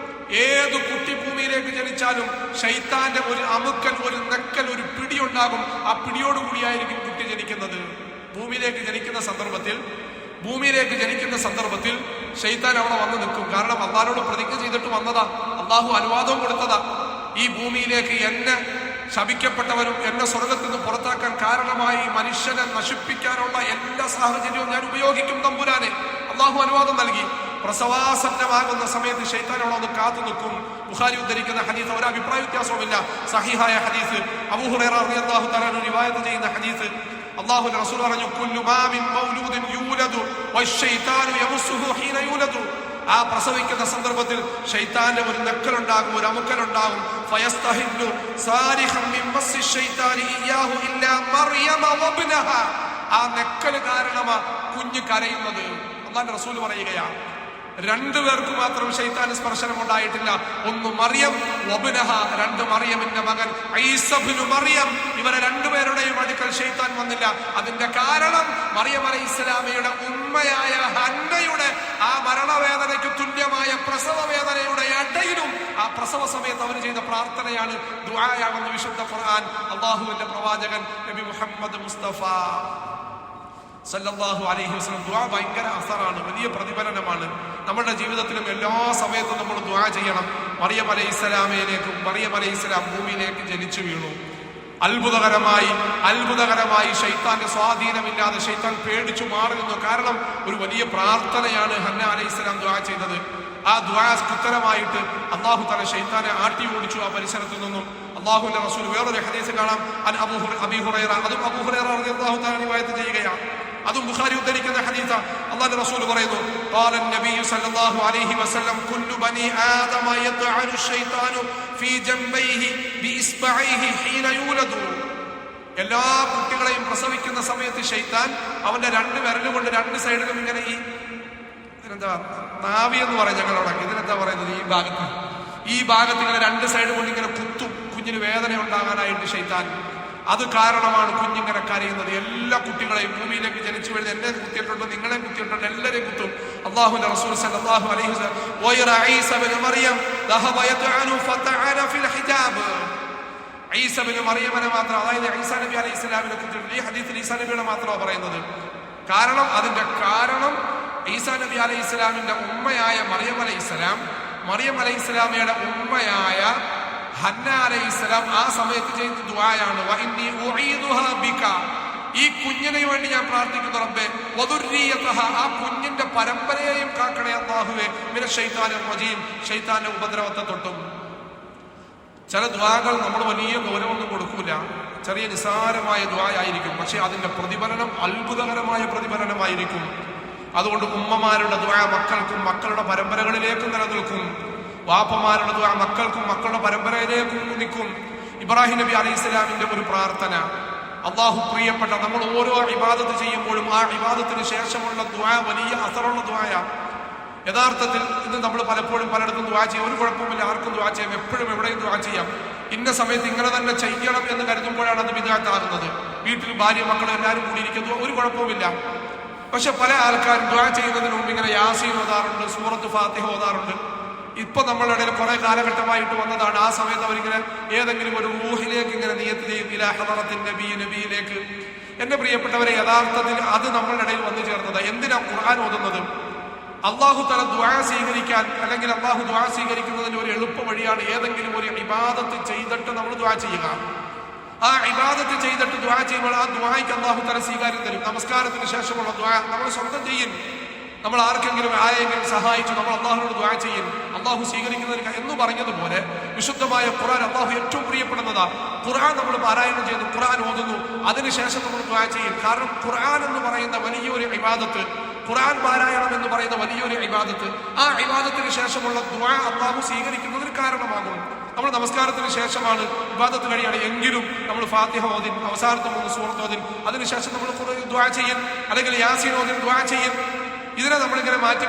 ഏത് കുട്ടി ഭൂമിയിലേക്ക് ജനിച്ചാലും ശൈത്താന്റെ ഒരു അമുക്കൽ, ഒരു നക്കൽ, ഒരു പിടിയുണ്ടാകും. ആ പിടിയോടുകൂടിയായിരിക്കും കുട്ടി ജനിക്കുന്നത്. ഭൂമിയിലേക്ക് ജനിക്കുന്ന സന്ദർഭത്തിൽ ശൈത്താൻ അവിടെ വന്ന് നിൽക്കും. കാരണം അള്ളാഹുവോട് പ്രതിജ്ഞ ചെയ്തിട്ട് വന്നതാ, അള്ളാഹു അനുവാദവും കൊടുത്തതാ. ഈ ഭൂമിയിലേക്ക് എന്നെ ശപിക്കപ്പെട്ടവരും എന്നെ സ്വർഗത്തിൽ നിന്ന് പുറത്താക്കാൻ കാരണമായി മനുഷ്യനെ നശിപ്പിക്കാനുള്ള എല്ലാ സാഹചര്യവും ഞാൻ ഉപയോഗിക്കും തമ്പുരാനെ. അള്ളാഹു അനുവാദം നൽകി. പ്രസവാസന്നമാകുന്ന സമയത്ത് ശൈത്താൻ അവിടെ ഒന്ന് കാത്തു നിൽക്കും. ബുഖാരി ഉദ്ധരിക്കുന്ന ഹദീസ്, ഒരു അഭിപ്രായ വ്യത്യാസവുമില്ല, സഹീഹായ ഹദീസ്. അബൂ ഹുറൈറ റളിയല്ലാഹു തആല റിവായത്ത് ചെയ്യുന്ന ഹദീസ്, അല്ലാഹുവിന്റെ റസൂൽ പറഞ്ഞു, കുല്ലു മാ മിൻ മൗലൂദിൻ യൂലദു വശ്ശൈത്താനു യമുസ്സുഹു ഹീന യൂലദു. ആ പ്രസവിക്കുന്ന സന്ദർഭത്തിൽ ശൈത്താന്റെ ഒരു നെക്കലുണ്ടാകും, ഒരു അമുക്കലുണ്ടാകും. ഫയസ്തഹില്ലു സാരിഹം മിൻ മസ്സി ശൈത്താനി ഇയ്യാഹു ഇല്ലാ മറിയമ വബ്നഹാ. ആ നെക്കല് കാരണമാ കുഞ്ഞ് കരയുന്നത്. അല്ലാഹുവിന്റെ റസൂൽ പറയുകയാണ്, രണ്ടുപേർക്ക് മാത്രം ശൈത്താൻ സ്പർശനം ഉണ്ടായിട്ടില്ല. ഒന്ന് മറിയം വബ്നഹ, രണ്ട് മറിയമിന്റെ മകൻ ഈസ ഇബ്നു മറിയം. ഇവരെ രണ്ടുപേരുടെയും അടുക്കൽ ശൈത്താൻ വന്നില്ല. അതിന്റെ കാരണം മറിയം അലൈഹിസ്സലാമയുടെ ഉമ്മയായ ഹന്നയുടെ ആ മരണവേദനയ്ക്ക് തുല്യമായ പ്രസവ വേദനയുടെ ഇടയിലും ആ പ്രസവ സമയത്ത് അവർ ചെയ്ത പ്രാർത്ഥനയാണ്, ദുആയാണെന്ന് വിശുദ്ധ ഖുർആൻ അല്ലാഹുവിന്റെ പ്രവാചകൻ നബി മുഹമ്മദ് മുസ്തഫ സല്ലല്ലാഹു അലൈഹി വസല്ലം. ദുആ ഭയങ്കര അസറാണ്, വലിയ പ്രതിഫലനമാണ്. നമ്മുടെ ജീവിതത്തിലും എല്ലാ സമയത്തും നമ്മൾ ദുആ ചെയ്യണം. മറിയം അലൈഹിസ്സലാമയിലേക്കും മറിയം അലൈഹിസ്സലാം ഭൂമിയിലേക്ക് ജനിച്ചു വീണു. അത്ഭുതകരമായി ശൈത്താന്റെ സ്വാധീനമില്ലാതെ ശൈത്താൻ പേടിച്ചു മാറി നിന്നു. കാരണം ഒരു വലിയ പ്രാർത്ഥനയാണ് ഹന്ന അലൈഹിസ്സലാം ദുആ ചെയ്തത്. ആ ദുആക്ക് ഉത്തരമായിട്ട് അല്ലാഹു തആല ശൈത്താനെ ആട്ടി ഓടിച്ചു ആ പരിസരത്തു നിന്നും. അല്ലാഹുവിന്റെ റസൂൽ വേറൊരു ഹദീസ് കാണാം, അബീ ഹുറൈറ, അതും അബൂ ഹുറൈറ റളിയല്ലാഹു തആല റിവായത്ത് ചെയ്യുകയാണ്. അതും ബുഖാരി ഉദ്ധരിക്കുന്ന ഹദീസാ. അല്ലാഹുവിന്റെ റസൂൽ പറയുന്നു, ഖാല നബി സല്ലല്ലാഹു അലൈഹി വസല്ലം കുല്ലു ബനി ആദമ യത്അനു ശൈത്താനു ഫീ ജംബൈഹി ബിഇസ്ബഇഹി ഹീന യൂലദു. എല്ലാ കുട്ടികളെയും പ്രസവിക്കുന്ന സമയത്ത് ശൈത്താൻ അവന്റെ രണ്ട് വിരലുകൊണ്ട് രണ്ട് സൈഡിലും ഇങ്ങനെ ഇതിനെന്താ നാവി എന്ന് പറയും ഞങ്ങളവിടെ, ഇതിനെന്താ പറയുന്നത്, ഈ ഭാഗത്ത് ഇങ്ങനെ രണ്ട് സൈഡ് കൊണ്ട് ഇങ്ങനെ കുത്തും, കുഞ്ഞിന് വേദന ഉണ്ടാകാനായിട്ട് ശൈത്താൻ. അത് കാരണമാണ് കുഞ്ഞിങ്ങനെ കരയുന്നത്. എല്ലാ കുട്ടികളെയും ഭൂമിയിലേക്ക് ജനിച്ചു വീഴുന്ന എന്നെ കുത്തിയിട്ടുണ്ട്, നിങ്ങളെ കുത്തിയിട്ടുണ്ട്, എല്ലാവരെയും കുത്തും. അല്ലാഹുവിന്റെ റസൂൽ സല്ലല്ലാഹു അലൈഹി വസല്ലം ഈസ ഇബ്നു മറിയം ദഹബ യത്അനു ഫതഅന ഫിൽ ഹിജാബ്. ഈസ ഇബ്നു മറിയമിനെ മാത്രം, അതായത് ഈസാ നബി അലൈഹിസ്സലാമിനെ കുറിച്ചിട്ട് ഈ ഹദീസിൽ ഈസാ നബിയുടെ മാത്രമാണ് പറയുന്നത്. കാരണം അതിന്റെ കാരണം ഈസാ നബി അലൈഹിസ്സലാമിന്റെ ഉമ്മയായ മറിയം അലൈഹിസ്സലാമയുടെ ഉമ്മയായ ഹന്ന അലൈഹിസ്സലാം ആ സമയത്ത് ചെയ്ത ദുആയാണ്, വഇന്നി ഉഈദുഹാ ബിക, ഈ കുഞ്ഞിനെ വേണ്ടി ഞാൻ പ്രാർത്ഥിക്കുന്നു റബ്ബേ, വദുർരിയതഹ, ആ കുഞ്ഞിന്റെ പരമ്പരയെയും കാക്കണേ അല്ലാഹുവേ, മിനശ് ശൈത്താനിർ റജീം, ശൈത്താന്റെ ഉപദ്രവത്തെ തൊട്ടും. ചില ദുആകൾ നമ്മൾ വലിയ ഗൗരവമൊന്നും കൊടുക്കൂല, ചെറിയ നിസാരമായ ദുആയായിരിക്കും, പക്ഷെ അതിന്റെ പ്രതിഫലനം അത്ഭുതകരമായ പ്രതിഫലനമായിരിക്കും. അതുകൊണ്ട് ഉമ്മമാരുടെ ദുആ മക്കൾക്കും മക്കളുടെ പരമ്പരകളിലേക്കും നിലനിൽക്കും. വാപ്പമാരുടെ ദുആ മക്കൾക്കും മക്കളുടെ പരമ്പരയിലേക്കും നിൽക്കും. ഇബ്രാഹിം നബി അലൈഹിസ്സലാമിന്റെ ഒരു പ്രാർത്ഥന, അള്ളാഹു പ്രിയപ്പെട്ട, നമ്മൾ ഓരോ ഇബാദത്ത് ചെയ്യുമ്പോഴും ആ ഇബാദത്തിന് ശേഷമുള്ള ദുആ വലിയ അസറുള്ള ദുആയാണ്. യഥാർത്ഥത്തിൽ ഇത് നമ്മൾ പലപ്പോഴും പലയിടത്തും ദുആ ചെയ്യും, ഒരു കുഴപ്പമില്ല, ആർക്കും ദുആ ചെയ്യാം, എപ്പോഴും എവിടെയും ദുആ ചെയ്യാം. ഇന്ന സമയത്ത് ഇങ്ങനെ തന്നെ ചെയ്യണം എന്ന് കരുതുമ്പോഴാണ് അത് ബിദ്അത്താകുന്നത്. വീട്ടിൽ ഭാര്യ മക്കളും എല്ലാവരും കൂടിയിരിക്കുന്നു, ഒരു കുഴപ്പവുമില്ല. പക്ഷെ പല ആൾക്കാരും ദുആ ചെയ്യുന്നതിന് മുമ്പ് ഇങ്ങനെ യാസീൻ ഓതാറുണ്ട്, സൂറത്ത് ഫാത്തിഹ ഓതാറുണ്ട്. ഇപ്പൊ നമ്മളുടെ ഇടയിൽ കുറെ കാലഘട്ടമായിട്ട് വന്നതാണ്. ആ സമയത്ത് അവരിങ്ങനെ ഏതെങ്കിലും ഒരു റൂഹിലേക്ക് ഇങ്ങനെ നിയത്ത് ചെയ്യും, ഇലാ ഹദറത്തിൻ നബിയിലേക്ക്. എന്റെ പ്രിയപ്പെട്ടവരെ, യഥാർത്ഥത്തിൽ അത് നമ്മളുടെ ഇടയിൽ വന്നു ചേർന്നത്. എന്തിനാ ഖുർആൻ ഓതുന്നത്? അള്ളാഹു തആല ദുആ സ്വീകരിക്കാൻ, അല്ലെങ്കിൽ അള്ളാഹു ദുആ സ്വീകരിക്കുന്നതിന് ഒരു എളുപ്പ വഴിയാണ് ഏതെങ്കിലും ഒരു ഇബാദത്ത് ചെയ്തിട്ട് നമ്മൾ ദുആ ചെയ്യുക. ആ ഇബാദത്ത് ചെയ്തിട്ട് ദുആ ചെയ്യുമ്പോൾ ആ ദുആയ്ക്ക് അള്ളാഹു തആല സ്വീകാര്യം തരും. നമസ്കാരത്തിന് ശേഷമുള്ള ദുആ നമ്മൾ സ്വന്തം ചെയ്യും. നമ്മൾ ആർക്കെങ്കിലും ആരെങ്കിലും സഹായിച്ചു നമ്മൾ അള്ളാഹുവിനോട് ദുആ ചെയ്യും, അള്ളാഹു സ്വീകരിക്കുന്നതിന് എന്ന് പറഞ്ഞതുപോലെ വിശുദ്ധമായ ഖുർആൻ അള്ളാഹു ഏറ്റവും പ്രിയപ്പെടുന്നതാ. ഖുർആൻ നമ്മൾ പാരായണം ചെയ്യുന്നു, ഖുർആൻ ഓതുന്നു, അതിനുശേഷം നമ്മൾ ദുആ ചെയ്യും. കാരണം ഖുർആൻ എന്ന് പറയുന്ന വലിയൊരു ഇബാദത്ത്, ഖുർആൻ പാരായണം എന്ന് പറയുന്ന വലിയൊരു ഇബാദത്ത്, ആ ഇബാദത്തിന് ശേഷമുള്ള ദുആ അള്ളാഹു സ്വീകരിക്കുന്നതിന് കാരണമാകും. നമ്മൾ നമസ്കാരത്തിന് ശേഷമാണ് ഇബാദത്ത് കഴിയാണ് എങ്കിലും നമ്മൾ ഫാത്തിഹ ഓതിൻ, അവസാനത്തെ 3 സൂറത്ത് ഓതിൻ, അതിനുശേഷം നമ്മൾ ദുആ ചെയ്യും, അല്ലെങ്കിൽ യാസീൻ ഓതിൻ ദുആ ചെയ്യും. ഇതിനെ നമ്മളിങ്ങനെ മാറ്റി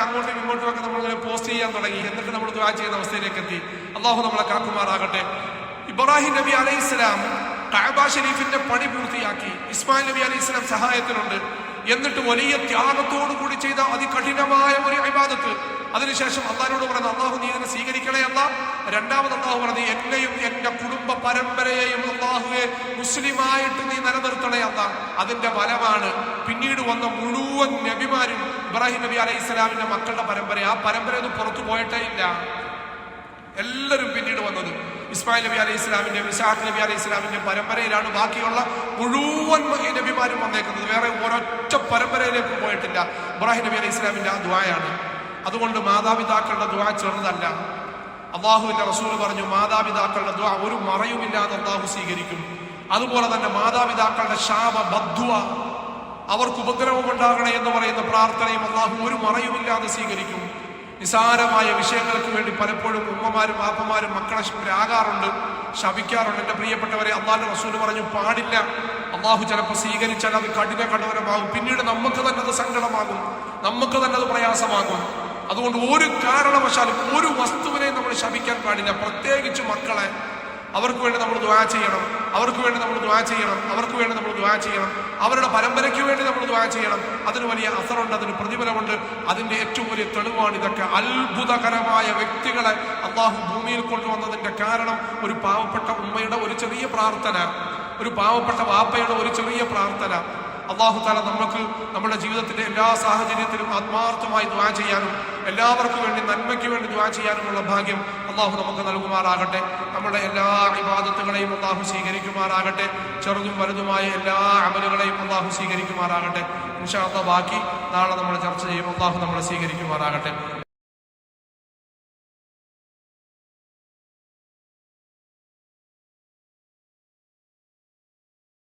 അങ്ങോട്ടും ഇങ്ങോട്ടും ഒക്കെ നമ്മളിങ്ങനെ പോസ്റ്റ് ചെയ്യാൻ തുടങ്ങി. എന്നിട്ട് നമ്മൾ ദുആ ചെയ്യുന്ന അവസ്ഥയിലേക്ക് എത്തി. അള്ളാഹു നമ്മളെ കാക്കുമാറാകട്ടെ. ഇബ്രാഹിം നബി അലൈഹിസ്സലാം കഅബ ഷരീഫിന്റെ പണി പൂർത്തിയാക്കി. ഇസ്മായിൽ നബി അലൈഹിസ്സലാം സഹായത്തിനുണ്ട്. എന്നിട്ട് വലിയ ത്യാഗത്തോടു കൂടി ചെയ്ത അതികഠിനമായ ഒരു ഇബാദത്ത്. അതിനുശേഷം അള്ളാഹിനോട് പറഞ്ഞു, അള്ളാഹു നീ ഇതിനെ സ്വീകരിക്കണേ അല്ല. രണ്ടാമത് അള്ളാഹു പറഞ്ഞു, എന്നെയും എന്റെ കുടുംബ പരമ്പരയെയും അള്ളാഹുവെ മുസ്ലിമായിട്ട് നീ നിലനിർത്തണേ അല്ല. അതിന്റെ ഫലമാണ് പിന്നീട് വന്ന മുഴുവൻ നബിമാരും ഇബ്രാഹിം നബി അലൈഹിസ്സലാമിന്റെ മക്കളുടെ പരമ്പര. ആ പരമ്പരയൊന്നും പുറത്തു പോയിട്ടേ ഇല്ല. എല്ലാവരും പിന്നീട് വന്നത് ഇസ്മായിൽ നബി അലൈഹി ഇസ്ലാമിന്റെ, ഇസ്ഹാഖ് നബി അലൈഹി ഇസ്ലാമിന്റെ പരമ്പരയിലാണ് ബാക്കിയുള്ള മുഴുവൻ നബിമാരും വന്നേക്കുന്നത്. വേറെ ഒരൊറ്റ പരമ്പരയിലേക്കും പോയിട്ടില്ല. ഇബ്രാഹിം നബി അലൈഹി ഇസ്ലാമിന്റെ ആ ദുആയാണ്. അതുകൊണ്ട് മാതാപിതാക്കളുടെ ദുആ ചെറുതല്ല. അള്ളാഹുവിന്റെ റസൂൽ പറഞ്ഞു, മാതാപിതാക്കളുടെ ദുആ ഒരു മറയുമില്ലാതെ അള്ളാഹു സ്വീകരിക്കും. അതുപോലെ തന്നെ മാതാപിതാക്കളുടെ ശാപ ബദ്ദുവ, അവർക്ക് ഉപദ്രവം ഉണ്ടാകണേ എന്ന് പറയുന്ന പ്രാർത്ഥനയും അള്ളാഹു ഒരു മറയുമില്ലാതെ സ്വീകരിക്കും. നിസാരമായ വിഷയങ്ങൾക്ക് വേണ്ടി പലപ്പോഴും ഉമ്മമാരും വാപ്പമാരും മക്കളെ രാകാറുണ്ട്, ശപിക്കാറുണ്ട്. എൻ്റെ പ്രിയപ്പെട്ടവരെ, അള്ളാഹുവിന്റെ റസൂൽ പറഞ്ഞു പാടില്ല. അള്ളാഹു ചിലപ്പോൾ സ്വീകരിച്ചാൽ അത് കഠിന കഠോരമാകും, പിന്നീട് നമുക്ക് തന്നെ അത് സങ്കടമാകും, നമുക്ക് തന്നെ അത് പ്രയാസമാകും. അതുകൊണ്ട് ഒരു കാരണവശാലും ഒരു വസ്തുവിനെ നമ്മൾ ശപിക്കാൻ പാടില്ല. പ്രത്യേകിച്ച് മക്കളെ. അവർക്ക് വേണ്ടി നമ്മൾ ദുആ ചെയ്യണം, അവർക്ക് വേണ്ടി നമ്മൾ ദുആ ചെയ്യണം, അവർക്ക് വേണ്ടി നമ്മൾ ദുആ ചെയ്യണം, അവരുടെ പരമ്പരയ്ക്ക് വേണ്ടി നമ്മൾ ദുആ ചെയ്യണം. അതിന് വലിയ അസറുണ്ട്, അതിന് പ്രതിഫലമുണ്ട്. അതിന്റെ ഏറ്റവും വലിയ തെളിവാണ് ഇതൊക്കെ. അത്ഭുതകരമായ വ്യക്തികളെ അള്ളാഹു ഭൂമിയിൽ കൊണ്ടുവന്നതിന്റെ കാരണം ഒരു പാവപ്പെട്ട ഉമ്മയുടെ ഒരു ചെറിയ പ്രാർത്ഥന, ഒരു പാവപ്പെട്ട വാപ്പയുടെ ഒരു ചെറിയ പ്രാർത്ഥന. അള്ളാഹു തആല നമുക്ക് നമ്മുടെ ജീവിതത്തിന്റെ എല്ലാ സാഹചര്യത്തിലും ആത്മാർത്ഥമായി ദുആ ചെയ്യാനും എല്ലാവർക്കും വേണ്ടി നന്മയ്ക്ക് വേണ്ടി ദുആ ചെയ്യാനുമുള്ള ഭാഗ്യം അള്ളാഹു നമുക്ക് നൽകുമാറാകട്ടെ. നമ്മുടെ എല്ലാ ഇബാദത്തുകളെയും അള്ളാഹു സ്വീകരിക്കുമാറാകട്ടെ. ചെറുതും വലുതുമായ എല്ലാ അമലുകളെയും അള്ളാഹു സ്വീകരിക്കുമാറാകട്ടെ. ഇൻഷാ അല്ലാഹ് ബാക്കി നാളെ നമ്മൾ ചർച്ച ചെയ്യും. അള്ളാഹു നമ്മളെ സ്വീകരിക്കുമാറാകട്ടെ.